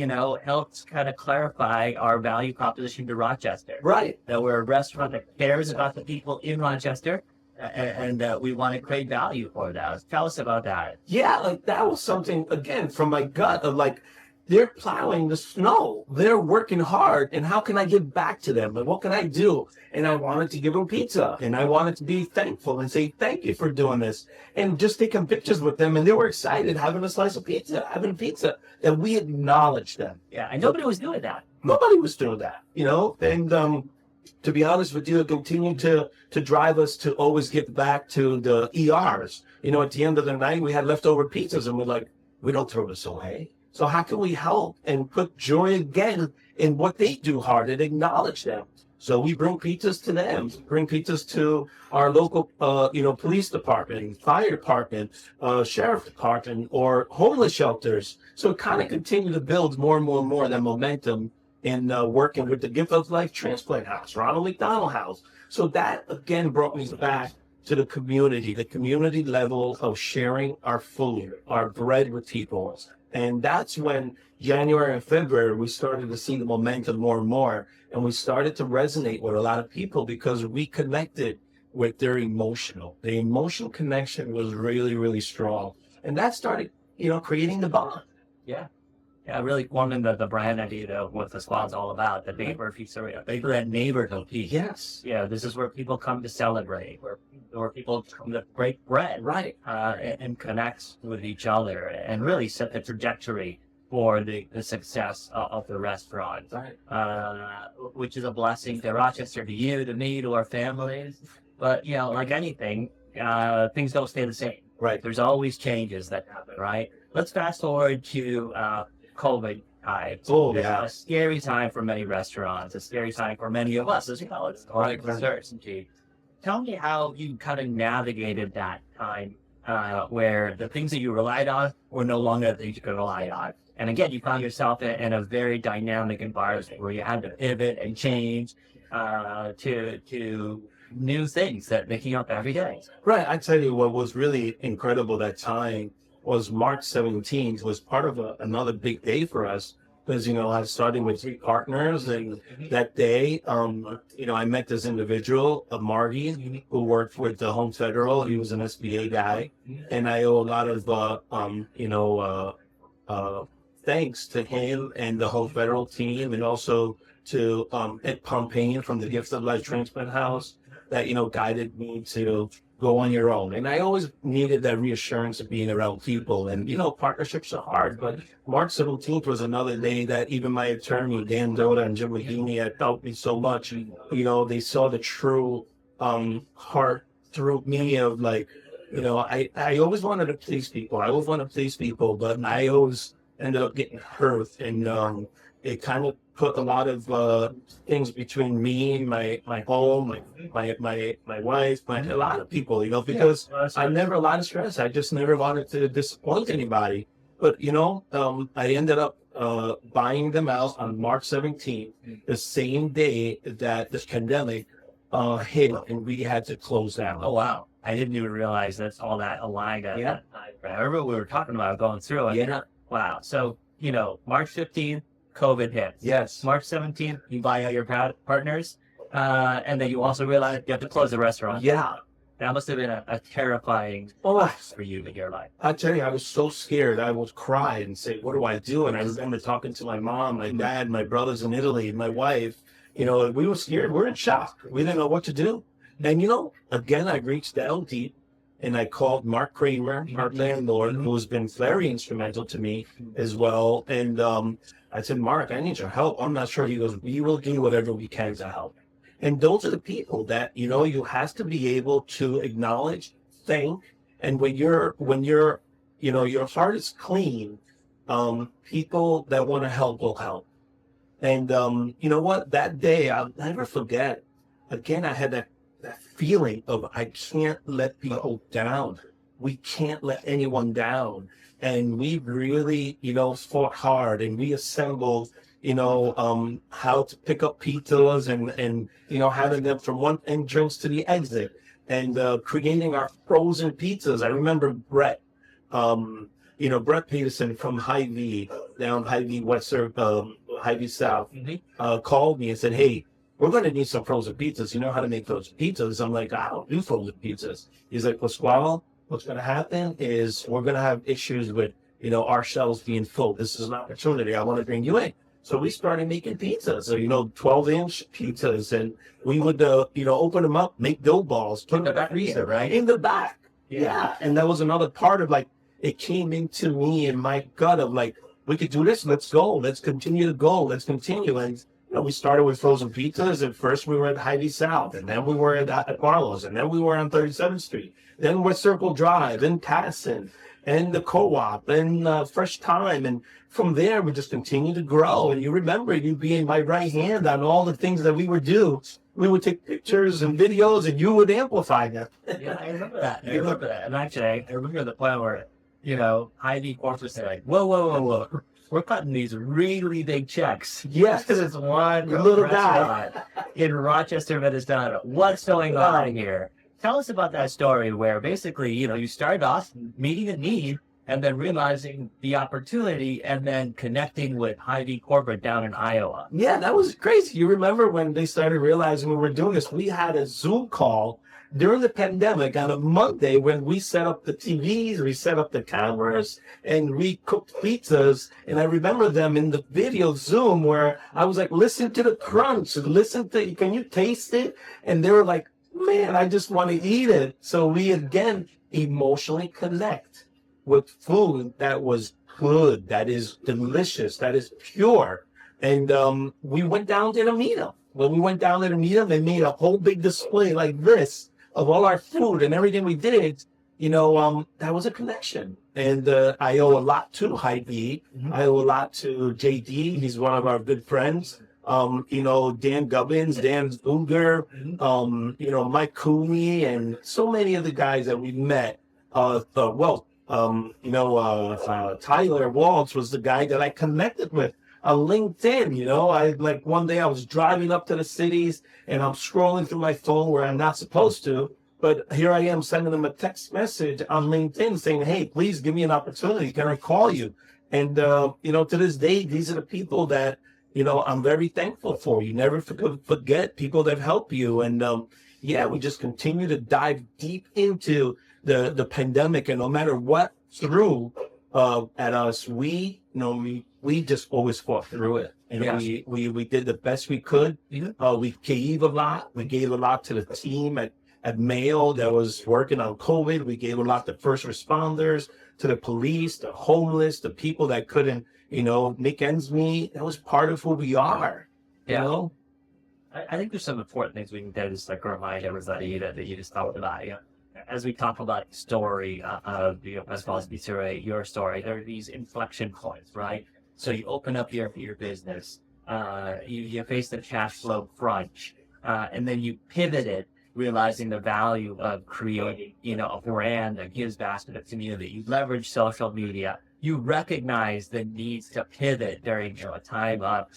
helped kind of clarify our value proposition to Rochester. Right. That we're a restaurant that cares about the people in Rochester. and we want to create value for that. Tell us about that. Yeah, like that was something again from my gut of like they're plowing the snow, they're working hard, and how can I give back to them? And what can I do? And I wanted to give them pizza, and I wanted to be thankful and say thank you for doing this, and just taking pictures with them, and they were excited having a slice of pizza, having a pizza, that we acknowledged them. Yeah, and nobody was doing that. Nobody was doing that, you know, and to be honest with you, it continued to drive us to always get back to the ERs. You know, at the end of the night, we had leftover pizzas, and we're like, we don't throw this away. So how can we help and put joy again in what they do hard and acknowledge them? So we bring pizzas to them, bring pizzas to our local, police department, fire department, sheriff department, or homeless shelters. So it kind of continued to build more and more and more that momentum in working with the Gift of Life Transplant House, Ronald McDonald House. So that again brought me back to the community level of sharing our food, our bread with people. And that's when January and February, we started to see the momentum more and more. And we started to resonate with a lot of people because we connected with their emotional. The emotional connection was really, really strong. And that started, creating the bond. Yeah. Yeah, really forming the brand idea of what the squad's all about, the neighborhood pizzeria, that neighborhood piece. Yes. Yeah, this is where people come to celebrate, where people come to break bread, Right. And connect with each other, and really set the trajectory for the success of the restaurant, Right. Which is a blessing to Rochester, to you, to me, to our families. But, like anything, things don't stay the same. Right. There's always changes that happen, right? Let's fast forward to COVID time. Oh, yeah. A scary time for many restaurants, a scary time for many of us as well. It's Right. uncertainty. Tell me how you kind of navigated that time where the things that you relied on were no longer the things you could rely on. And again, you found yourself in a very dynamic environment where you had to pivot and change to new things that making up every day. Right. I tell you what was really incredible that time was March 17th was part of another big day for us because, I was starting with 3 partners, and that day, I met this individual, Marty, who worked with the Home Federal. He was an SBA guy, and I owe a lot of, thanks to him and the Home Federal team, and also to Ed Pompane from the Gift of Life Transplant House that, guided me to go on your own. And I always needed that reassurance of being around people. And, partnerships are hard, but March 17th was another day that even my attorney, Dan Doda and Jim Mahini, had helped me so much. They saw the true heart through me of like, I always wanted to please people. I always want to please people, but I always ended up getting hurt. And it kind of put a lot of things between me, my home, my wife, a lot of people, because I never a lot of stress. I just never wanted to disappoint anybody. But, I ended up buying them out on March 17th, the same day that this pandemic hit and we had to close down. Oh, wow. I didn't even realize that's all that aligned at that time. I remember we were talking about going through it. Yeah. Wow. So, March 15th, COVID hits. Yes. March 17th, you buy out your partners, and then you also realize you have to close the restaurant. Yeah. That must have been a terrifying for you in your life. I tell you, I was so scared. I would cry and say, what do I do? And I remember talking to my mom, my dad, my brothers in Italy, my wife. We were scared. We're in shock. We didn't know what to do. And, again, I reached down deep and I called Mark Kramer, our landlord, who's been very instrumental to me as well. And I said, Mark, I need your help. I'm not sure. He goes, we will do whatever we can to help. And those are the people that, you have to be able to acknowledge, thank. And when your heart is clean, people that want to help will help. And you know what? That day, I'll never forget. Again, I had that feeling of I can't let people down. We can't let anyone down. And we really, fought hard and we assembled, how to pick up pizzas and having them from one entrance to the exit and creating our frozen pizzas. I remember Brett, Brett Peterson from Hy-Vee, down Hy-Vee West, Hy-Vee South, called me and said, hey, we're going to need some frozen pizzas. You know how to make frozen pizzas? I'm like, I don't do frozen pizzas. He's like, Pasquale, what's going to happen is we're going to have issues with, our shelves being full. This is an opportunity. I want to bring you in. So we started making pizzas, so, 12-inch pizzas, and we would, open them up, make dough balls, put them in the freezer, right? In the back. Yeah. And that was another part of, like, it came into me in my gut of, like, we could do this. Let's go. Let's continue to go. Let's continue. And, we started with frozen pizzas. At first, we were at Heidi South, and then we were at Marlowe's, and then we were on 37th Street. Then we're Circle Drive, and Patterson, and the Co-op, and Fresh Time. And from there, we just continued to grow. And you remember you being my right hand on all the things that we would do. We would take pictures and videos, and you would amplify them. Yeah, I remember that. And actually, I remember the point where, Heidi Corpus said, like, whoa. We're cutting these really big checks. Yes. This is one little guy in Rochester, Minnesota. What's going on here? Tell us about that story where basically, you started off meeting a need and then realizing the opportunity and then connecting with Hy-Vee Corporate down in Iowa. Yeah, that was crazy. You remember when they started realizing we were doing this? We had a Zoom call during the pandemic on a Monday when we set up the TVs, we set up the cameras, and we cooked pizzas. And I remember them in the video Zoom where I was like, listen to the crunch, can you taste it? And they were like, man, I just want to eat it. So we again emotionally connect with food that was good, that is delicious, that is pure. And we went down to the meetup. When we went down to the meetup, they made a whole big display like this of all our food and everything we did. That was a connection. And I owe a lot to Hy-Vee. Mm-hmm. I owe a lot to JD. He's one of our good friends. Dan Gubbins, Dan Unger, Mike Cooley, and so many of the guys that we met. Tyler Waltz was the guy that I connected with on LinkedIn. One day I was driving up to the cities and I'm scrolling through my phone where I'm not supposed to, but here I am sending them a text message on LinkedIn saying, hey, please give me an opportunity. Can I call you? And, to this day, these are the people that, I'm very thankful for. You never forget people that help you. And, we just continue to dive deep into the pandemic, and no matter what threw at us, we just always fought through it. And we did the best we could. We gave a lot. We gave a lot to the team at Mayo that was working on COVID. We gave a lot to first responders, to the police, the homeless, the people that couldn't, make ends meet. That was part of who we are. I think there's some important things we can do, just remind everybody that you just talked about. As we talk about the story of Pasquale's Pizzeria, your story, there are these inflection points, right? So you open up your business, you face the cash flow crunch, and then you pivoted, realizing the value of creating, a brand that gives back to the community. You leverage social media. You recognize the needs to pivot during a time of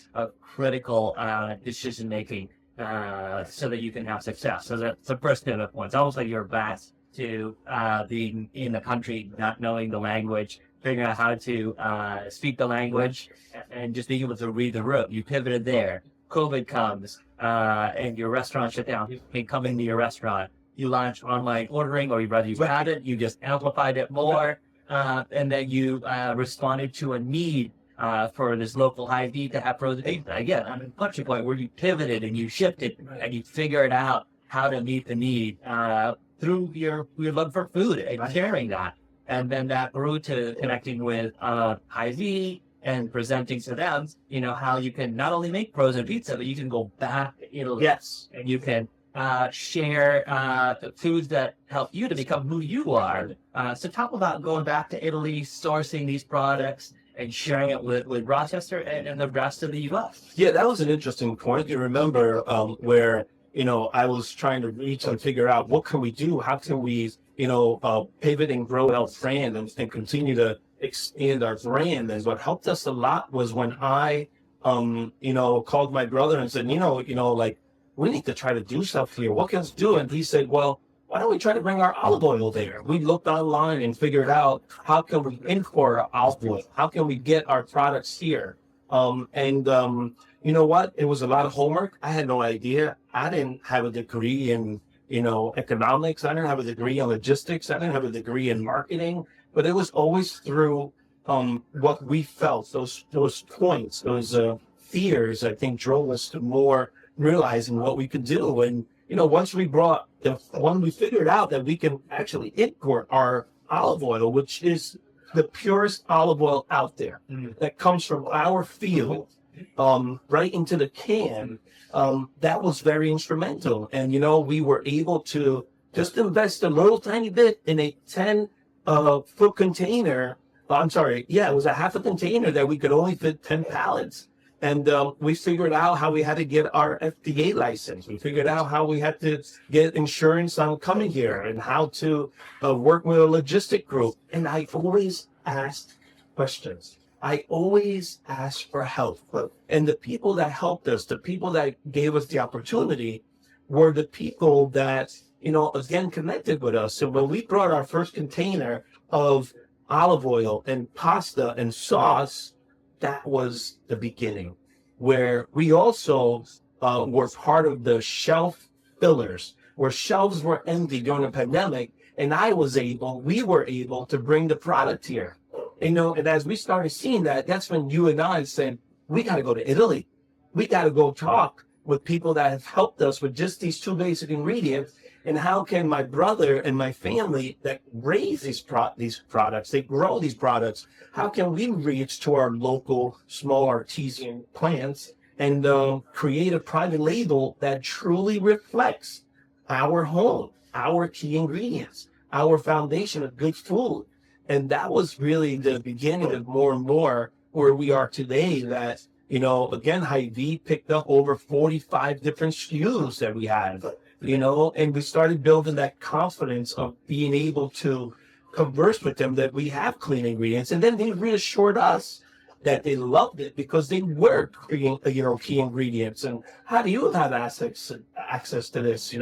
critical decision making so that you can have success. So that's the first pivot point. It's almost like you're back to being in the country, not knowing the language, figuring out how to speak the language, and just being able to read the room. You pivoted there. COVID comes, and your restaurant shut down. You can come into your restaurant. You launch online ordering, or whether you've had it, you just amplified it more. And then you responded to a need for this local Hy-Vee to have frozen pizza. Again, on a punching point where you pivoted and you shifted and you figured out how to meet the need through your love for food and sharing that. And then that grew to connecting with Hy-Vee and presenting to them, how you can not only make frozen pizza, but you can go back to Italy. Yes. And you can share the foods that help you to become who you are. So talk about going back to Italy, sourcing these products, and sharing it with Rochester and the rest of the U.S. Yeah, that was an interesting point. You remember where, I was trying to reach and figure out what can we do? How can we, pivot and grow our brand and continue to expand our brand? And what helped us a lot was when I, called my brother and said, we need to try to do stuff here. What can we do? And he said, well, why don't we try to bring our olive oil there? We looked online and figured out how can we import our olive oil? How can we get our products here? you know what? It was a lot of homework. I had no idea. I didn't have a degree in, economics. I didn't have a degree in logistics. I didn't have a degree in marketing. But it was always through what we felt, those points, those fears, I think, drove us to more realizing what we could do. And, once when we figured out that we can actually import our olive oil, which is the purest olive oil out there, that comes from our field, right into the can, that was very instrumental. And, we were able to just invest a little tiny bit in a 10-foot container. I'm sorry. Yeah, it was a half a container that we could only fit 10 pallets. And we figured out how we had to get our FDA license. We figured out how we had to get insurance on coming here and how to work with a logistic group. And I always asked questions. I always asked for help. And the people that helped us, the people that gave us the opportunity, were the people that, again, connected with us. So when we brought our first container of olive oil and pasta and sauce, that was the beginning, where we also were part of the shelf fillers, where shelves were empty during the pandemic, and we were able to bring the product here. And as we started seeing that, that's when you and I said, we got to go to Italy. We got to go talk with people that have helped us with just these two basic ingredients. And how can my brother and my family that raise these products, they grow these products, how can we reach to our local small artisan plants and create a private label that truly reflects our home, our key ingredients, our foundation of good food? And that was really the beginning of more and more where we are today, that, again, Hy-Vee picked up over 45 different SKUs that we have. And we started building that confidence of being able to converse with them that we have clean ingredients. And then they reassured us that they loved it because they were creating, key ingredients. And how do you have access to this,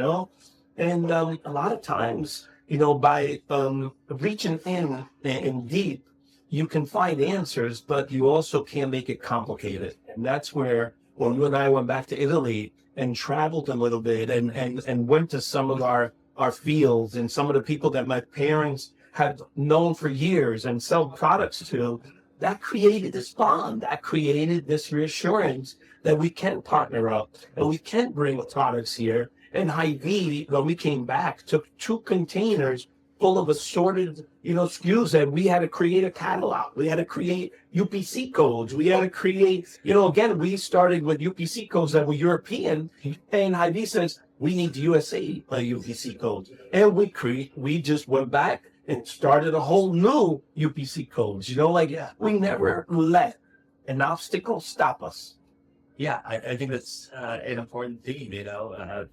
And a lot of times, by reaching in deep, you can find answers, but you also can make it complicated. And that's where, when you and I went back to Italy and traveled a little bit and went to some of our fields and some of the people that my parents had known for years and sell products to, that created this bond, that created this reassurance that we can partner up and we can bring products here. And Hy-Vee, when we came back, took 2 containers full of assorted, SKUs, and we had to create a catalog. We had to create UPC codes. We had to create, again, we started with UPC codes that were European, and Hy-Vee says, we need USA UPC codes. And we just went back and started a whole new UPC codes, we never let an obstacle stop us. Yeah, I think that's an important theme,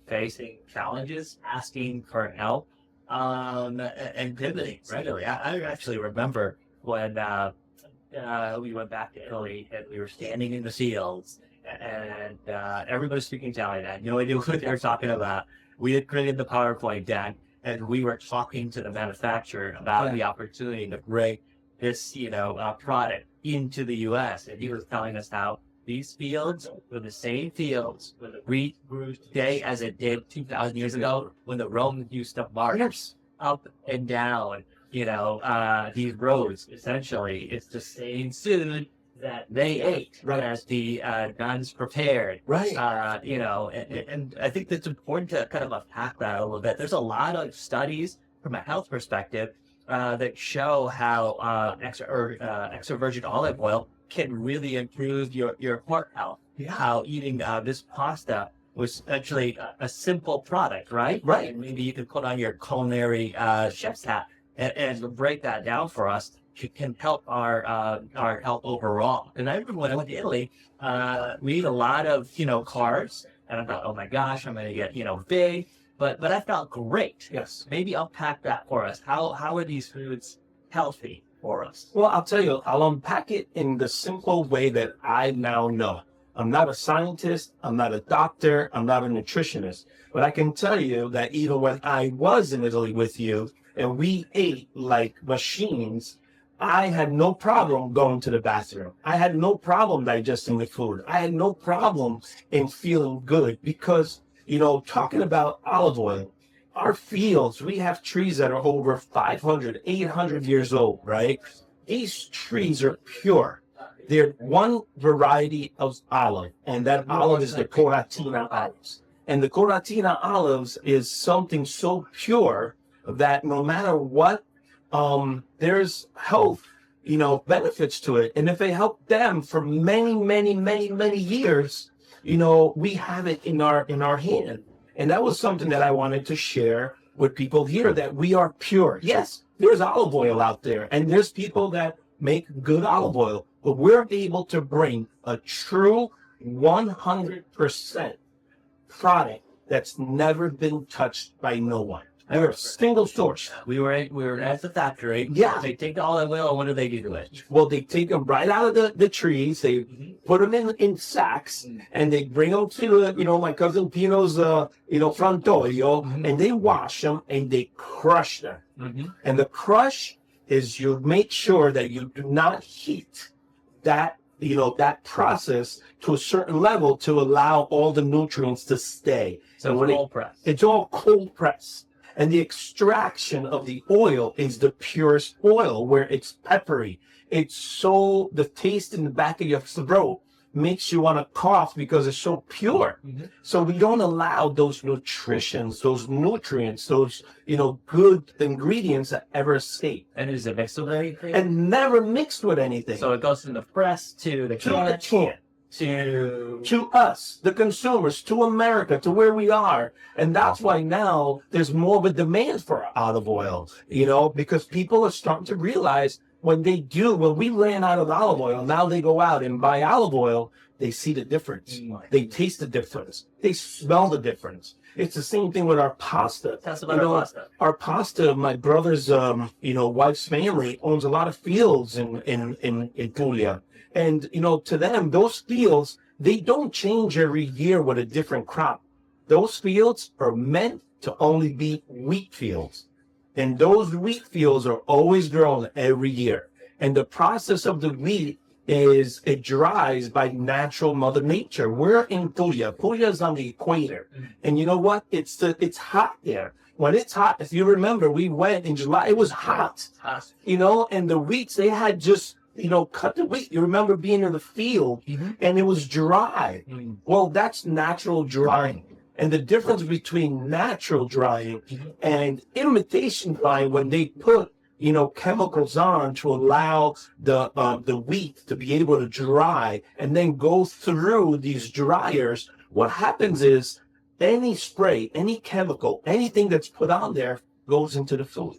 facing challenges, asking for help, and pivoting regularly. I actually remember when we went back to Italy and we were standing in the fields and everybody was speaking Italian. I had no idea what they were talking about. We had created the PowerPoint deck and we were talking to the manufacturer about the opportunity to bring this, product into the U.S. And he was telling us how these fields were the same fields when the wheat grew today as it did 2,000 years ago when the Romans used to march up and down, these roads. Essentially, it's the same food that they ate as the nuns prepared. And I think that's important to kind of unpack that a little bit. There's a lot of studies from a health perspective that show how extra virgin olive oil can really improve your heart health. How eating this pasta was actually a simple product, right? And maybe you could put on your culinary chef's hat and break that down for us. It can help our health overall. And I remember when I went to Italy, we ate a lot of carbs, and I thought, oh my gosh, I'm going to get big. But I felt great. Yes. Maybe unpack that for us. How are these foods healthy for us? Well, I'll tell you, I'll unpack it in the simple way that I now know. I'm not a scientist, I'm not a doctor, I'm not a nutritionist, but I can tell you that even when I was in Italy with you and we ate like machines, I had no problem going to the bathroom. I had no problem digesting the food. I had no problem in feeling good because, talking about olive oil, our fields, we have trees that are over 500, 800 years old, right? These trees are pure. They're one variety of olive, and that olive is the Coratina olives. And the Coratina olives is something so pure that no matter what, there's health, benefits to it. And if they help them for many, many, many, many years, we have it in our hand. And that was something that I wanted to share with people here, that we are pure. Yes, there's olive oil out there, and there's people that make good olive oil, but we're able to bring a true 100% product that's never been touched by no one. We're a single source. We were at the factory. Yeah. They take all that oil, and what do they do to it? Well, they take them right out of the trees. They put them in sacks, and they bring them to my cousin Pino's frantoio, and they wash them and they crush them. And the crush is, you make sure that you do not heat that that process to a certain level to allow all the nutrients to stay. So when cold press. It's all cold press. And the extraction of the oil is the purest oil, where it's peppery. It's so, the taste in the back of your throat makes you want to cough because it's so pure. So we don't allow those nutrients, those nutrients, those, good ingredients that ever escape. And is it mixed with anything? And never mixed with anything. So it goes from the press to the can. To us, the consumers, to America, to where we are. And that's why now there's more of a demand for olive oil, because people are starting to realize when we ran out of olive oil, now they go out and buy olive oil, they see the difference. They taste the difference. They smell the difference. It's the same thing with our pasta. Tell us about our pasta. Our pasta, my brother's, wife's family owns a lot of fields in Puglia. And, to them, those fields, they don't change every year with a different crop. Those fields are meant to only be wheat fields. And those wheat fields are always grown every year. And the process of the wheat is it dries by natural Mother Nature. We're in Puglia. Puglia is on the equator. And you know what? It's hot there. When it's hot, if you remember, we went in July, it was hot. And the wheats, they had just cut the wheat. You remember being in the field and it was dry. Well, that's natural drying. And the difference between natural drying and imitation drying, when they put, chemicals on to allow the wheat to be able to dry and then go through these dryers, what happens is any spray, any chemical, anything that's put on there goes into the food.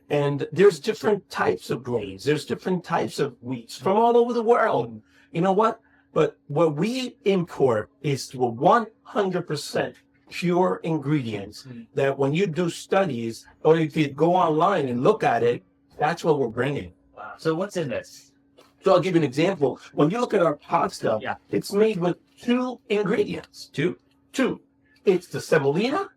And there's different types of grains. There's different types of wheats from all over the world. You know what? But what we import is 100% pure ingredients that when you do studies, or if you go online and look at it, that's what we're bringing. Wow. So what's in this? So I'll give you an example. When you look at our pasta, it's made with 2 ingredients. Two. It's the semolina,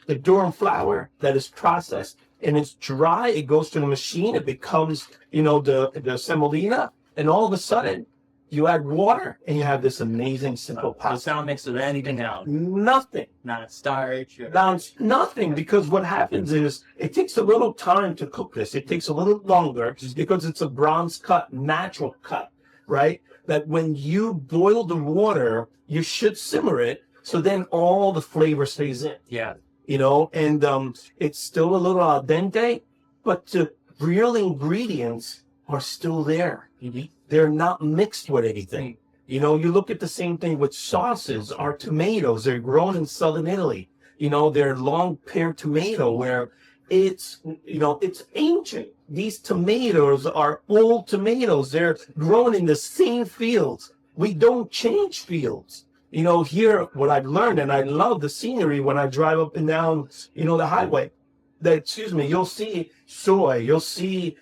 the durum flour that is processed. And it's dry, it goes to the machine, it becomes, the semolina, and all of a sudden, you add water, and you have this amazing, simple pasta. It's not mixed with anything else. Nothing. Not starch. Nothing, because what happens is, it takes a little time to cook this. It takes a little longer, because it's a bronze cut, natural cut, right? That when you boil the water, you should simmer it, so then all the flavor stays in. Yeah. And it's still a little al dente, but the real ingredients are still there. They're not mixed with anything. You look at the same thing with sauces. Our tomatoes, they're grown in southern Italy. They're long pear tomato where it's ancient. These tomatoes are old tomatoes. They're grown in the same fields. We don't change fields. Here, what I've learned, and I love the scenery when I drive up and down, the highway, you'll see soy, you'll see,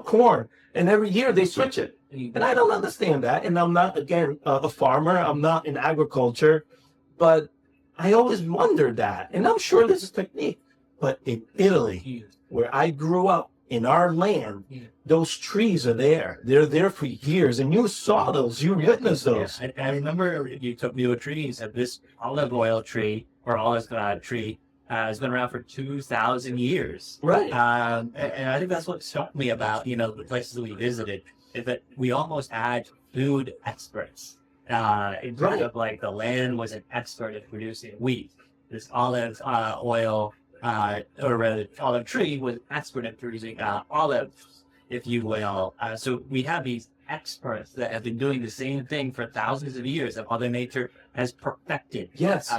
corn, and every year they switch it. And I don't understand that. And I'm not, again, a farmer. I'm not in agriculture, but I always wondered that. And I'm sure this is technique. But in Italy, where I grew up, in our land, those trees are there. They're there for years, and you saw those. You witnessed those. I remember you took me to a tree and said this olive oil tree or olive tree has been around for 2,000 years. Right. And I think that's what struck me about, you know, the places we visited, is that we almost had food experts. In terms of like the land was an expert at producing wheat. This olive oil, or rather olive tree was an expert at producing olives, if you will. So we have these experts that have been doing the same thing for thousands of years that Mother Nature has perfected. Yes.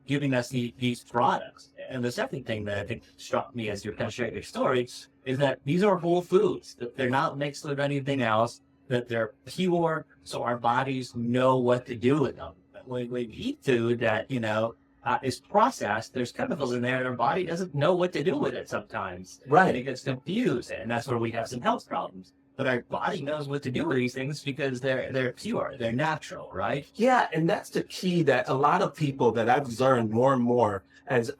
Giving us these products. And the second thing that I think struck me as you're kind of sharing your story is that these are whole foods, that they're not mixed with anything else, that they're pure, so our bodies know what to do with them. When we eat food that, you know, is processed, there's chemicals in there and our body doesn't know what to do with it sometimes. Right. And it gets confused, and that's where we have some health problems. But our body knows what to do with these things because they're pure, they're natural, right? Yeah, and that's the key that a lot of people that I've learned more and more as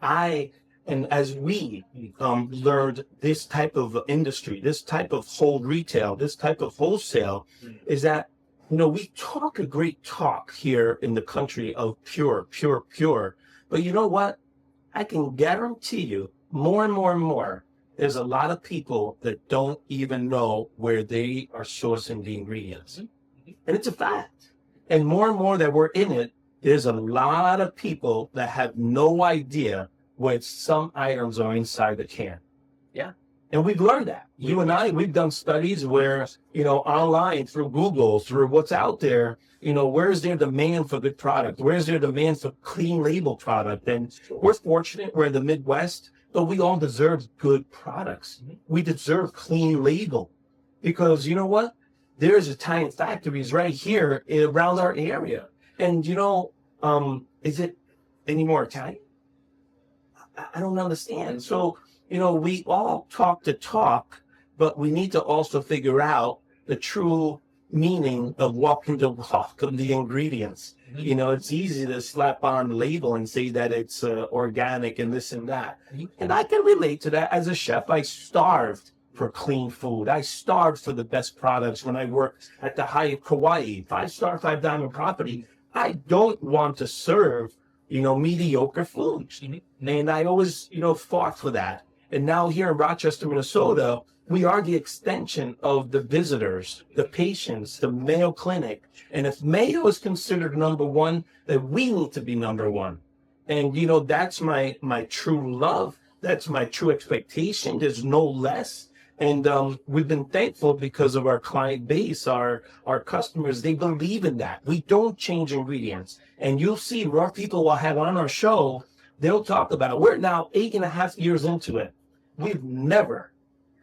we learned this type of industry, this type of whole retail, this type of wholesale, is that, you know, we talk a great talk here in the country of pure, pure, pure. But you know what? I can guarantee you more and more and more, there's a lot of people that don't even know where they are sourcing the ingredients. And it's a fact. And more that we're in it, there's a lot of people that have no idea what some items are inside the can. Yeah. And we've learned that. You and I, we've done studies where, you know, online, through Google, through what's out there, you know, where's there demand for good product? Where's there demand for clean label product? And we're fortunate, we're in the Midwest, but we all deserve good products. We deserve clean label because you know what? There's Italian factories right here around our area. And you know, is it any more Italian? I don't understand. So, you know, we all talk the talk, but we need to also figure out the true meaning of walking the walk of the ingredients. You know, it's easy to slap on the label and say that it's organic and this and that. And I can relate to that. As a chef, I starved for clean food. I starved for the best products when I worked at the Hyatt Kauai, 5-star, 5-diamond property. I don't want to serve, you know, mediocre foods. And I always, you know, fought for that. And now here in Rochester, Minnesota, we are the extension of the visitors, the patients, the Mayo Clinic. And if Mayo is considered number one, then we need to be number one. And, you know, that's my true love. That's my true expectation. There's no less. And we've been thankful because of our client base, our customers. They believe in that. We don't change ingredients. And you'll see more people will have on our show. They'll talk about it. We're now 8.5 years into it. We've never,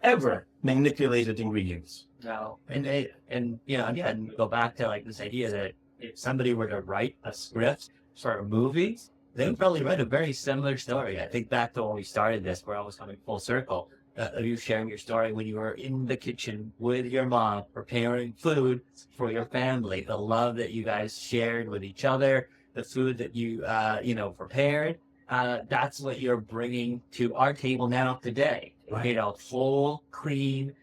ever manipulated ingredients. No. And you know, again, go back to like this idea that if somebody were to write a script for a movie, they would probably write a very similar story. I think back to when we started this, we're almost coming full circle. Of you sharing your story when you were in the kitchen with your mom, preparing food for your family, the love that you guys shared with each other, the food that you, you know, prepared. That's what you're bringing to our table now today. Right. You know, full, clean,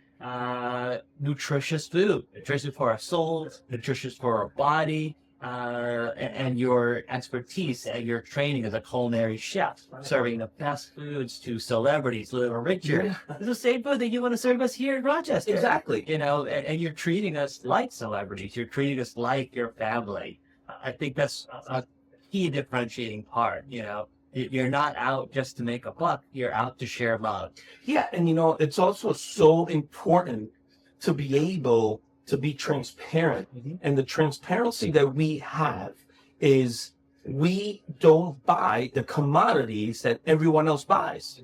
nutritious food, nutritious for our souls, nutritious for our body, and your expertise and your training as a culinary chef, serving the best foods to celebrities, Little Richard. Yeah. It's the same food that you want to serve us here in Rochester. Exactly. You know, and you're treating us like celebrities. You're treating us like your family. I think that's a key differentiating part, you know. You're not out just to make a buck. You're out to share love. Yeah, and you know, it's also so important to be able to be transparent. And the transparency that we have is we don't buy the commodities that everyone else buys.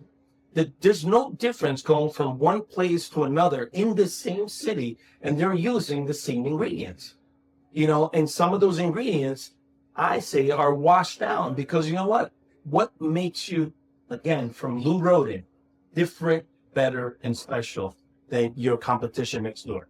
There's no difference going from one place to another in the same city, and they're using the same ingredients. You know, and some of those ingredients, I say, are washed down because you know what? What makes you, again, from Lou Rodin, different, better, and special than your competition next door?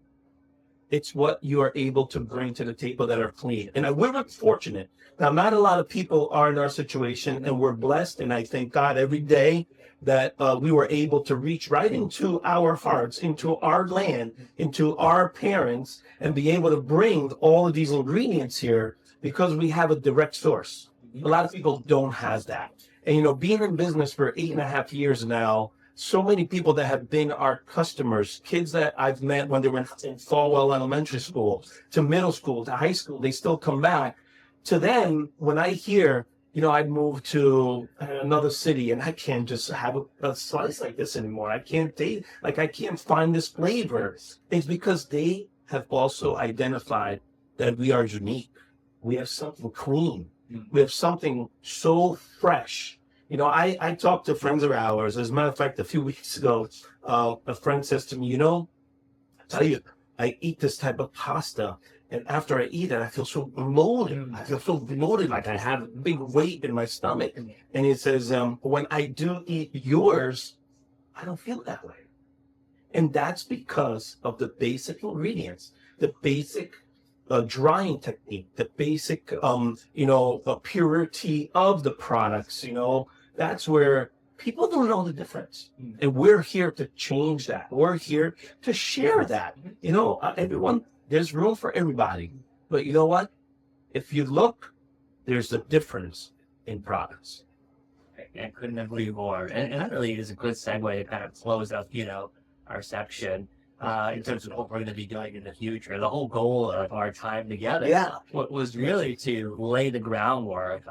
It's what you are able to bring to the table that are clean. And we're fortunate. Now, not a lot of people are in our situation, and we're blessed. And I thank God every day that we were able to reach right into our hearts, into our land, into our parents, and be able to bring all of these ingredients here because we have a direct source. A lot of people don't have that. And, you know, being in business for 8.5 years now, so many people that have been our customers, kids that I've met when they were in Falwell Elementary School, to middle school, to high school, they still come back. To them, when I hear, you know, I moved to another city and I can't just have a slice like this anymore. I can't date, like I can't find this flavor. It's because they have also identified that we are unique. We have something clean. We have something so fresh. You know, I talked to friends of ours. As a matter of fact, a few weeks ago, a friend says to me, you know, I tell you, I eat this type of pasta, and after I eat it, I feel so bloated. I feel so bloated, like I have a big weight in my stomach. And he says, when I do eat yours, I don't feel that way. And that's because of the basic ingredients, the basic drying technique, the basic, purity of the products. You know, that's where people don't know the difference. And we're here to change that. We're here to share that. You know, everyone, there's room for everybody. But you know what? If you look, there's a difference in products. I couldn't agree more. And that really is a good segue to kind of close up, our section in terms of what we're going to be doing in the future. The whole goal of our time together was really to lay the groundwork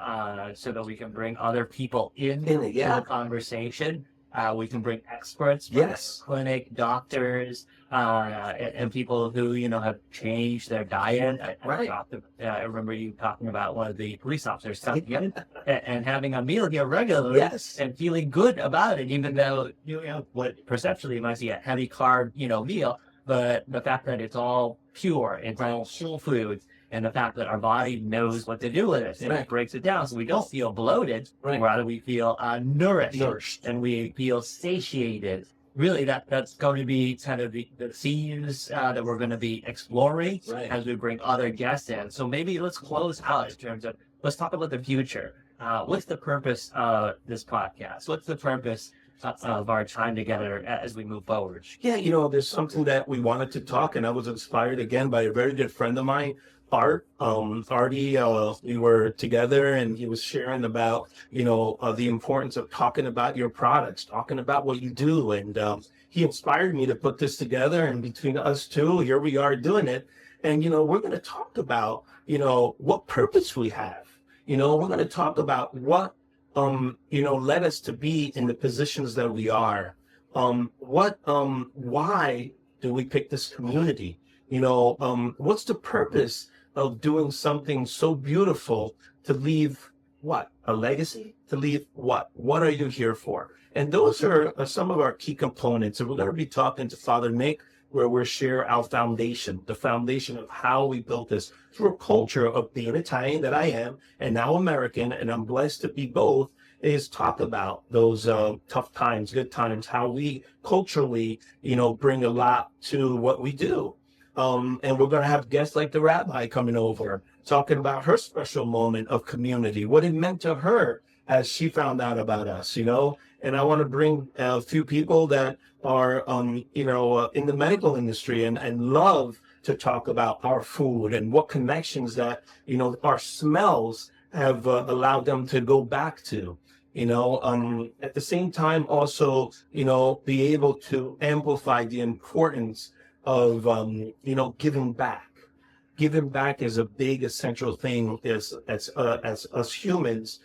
so that we can bring other people into the conversation. We can bring experts, clinic, doctors, and people who, have changed their diet. I remember you talking about one of the police officers coming in and having a meal here regularly and feeling good about it, even though, what perceptually might be a heavy carb, meal, but the fact that it's all pure, it's all whole foods, and the fact that our body knows what to do with it, and it breaks it down so we don't feel bloated, rather we feel nourished, and we feel satiated. Really, that's going to be kind of the themes that we're going to be exploring as we bring other guests in. So maybe let's close out in terms of, let's talk about the future. What's the purpose of this podcast? What's the purpose of our time together as we move forward? Yeah, there's something that we wanted to talk, and I was inspired again by a very good friend of mine, Art. Artie, we were together and he was sharing about, the importance of talking about your products, talking about what you do. And he inspired me to put this together, and between us two, here we are doing it. And, we're going to talk about, what purpose we have. We're going to talk about what, led us to be in the positions that we are. Why do we pick this community? What's the purpose of doing something so beautiful to leave what? A legacy? To leave what? What are you here for? And those are some of our key components. And we're going to be talking to Father Nick, where we'll share our foundation, the foundation of how we built this through a culture of being Italian that I am, and now American, and I'm blessed to be both, is talk about those tough times, good times, how we culturally, bring a lot to what we do. And we're going to have guests like the rabbi coming over, talking about her special moment of community, what it meant to her as she found out about us, And I want to bring a few people that are, in the medical industry and love to talk about our food and what connections that, our smells have allowed them to go back to. At the same time, also, be able to amplify the importance of, giving back. Giving back is a big essential thing as us humans,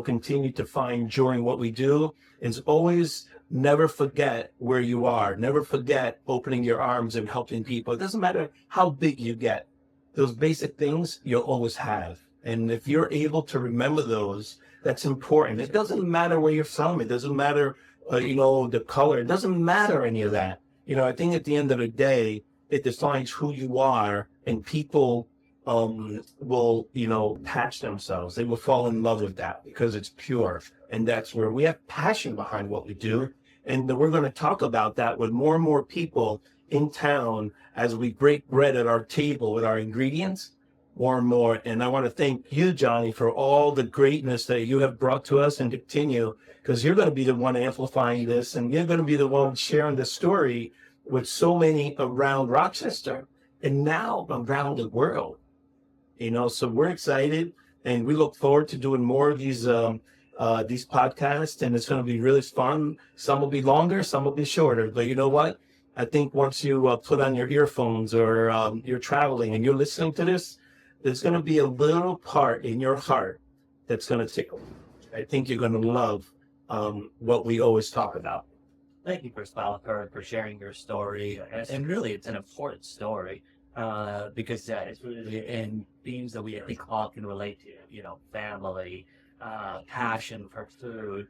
continue to find joy in what we do. Is always never forget where you are. Never forget opening your arms and helping people. It doesn't matter how big you get. Those basic things you'll always have. And if you're able to remember those, that's important. It doesn't matter where you're from. It doesn't matter, the color. It doesn't matter any of that. I think at the end of the day, it defines who you are, and people will, attach themselves. They will fall in love with that because it's pure. And that's where we have passion behind what we do. And we're going to talk about that with more and more people in town as we break bread at our table with our ingredients more and more. And I want to thank you, Johnny, for all the greatness that you have brought to us and continue, because you're going to be the one amplifying this, and you're going to be the one sharing the story with so many around Rochester and now around the world. You know, so we're excited, and we look forward to doing more of these podcasts, and it's going to be really fun. Some will be longer, some will be shorter, but you know what? I think once you put on your earphones or you're traveling and you're listening to this, there's going to be a little part in your heart that's going to tickle. I think you're going to love what we always talk about. Thank you, Pasquale, for sharing your story. And really, it's an important story because it's really in themes that we, I think, all can relate to. You know, family, passion for food,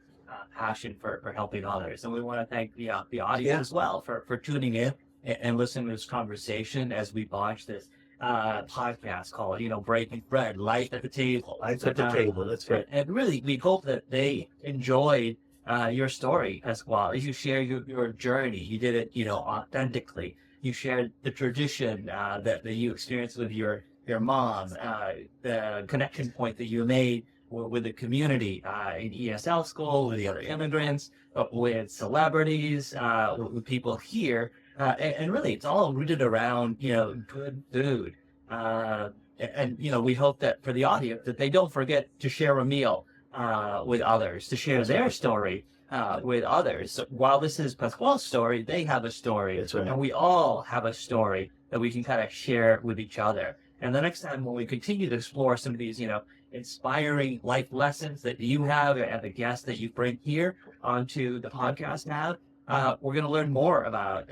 passion for helping others. And we want to thank the audience as well for tuning in and listening to this conversation as we launch this podcast called, you know, Breaking Bread, Life at the Table. Life at the Table, that's right. And really, we hope that they enjoyed your story as well. You share your journey. You did it, you know, authentically. You shared the tradition that you experienced with your mom, the connection point that you made with the community in ESL school, with the other immigrants, with celebrities, with people here. And really, it's all rooted around, you know, good food. And, you know, we hope that for the audience, that they don't forget to share a meal with others, to share their story with others. So while this is Pasquale's story, they have a story. That's right. And we all have a story that we can kind of share with each other. And the next time when we continue to explore some of these, you know, inspiring life lessons that you have and the guests that you bring here onto the podcast now, we're going to learn more about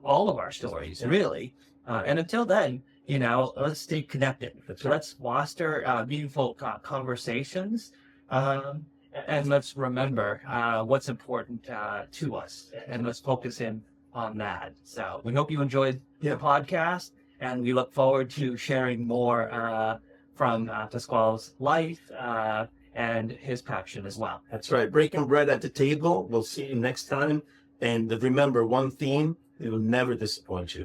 all of our stories, really. And until then, you know, let's stay connected. Let's foster meaningful conversations. And let's remember what's important to us. And let's focus in on that. So we hope you enjoyed the podcast. And we look forward to sharing more from Pasquale's life and his passion as well. That's right. Breaking Bread at the Table. We'll see you next time. And remember one theme, it will never disappoint you.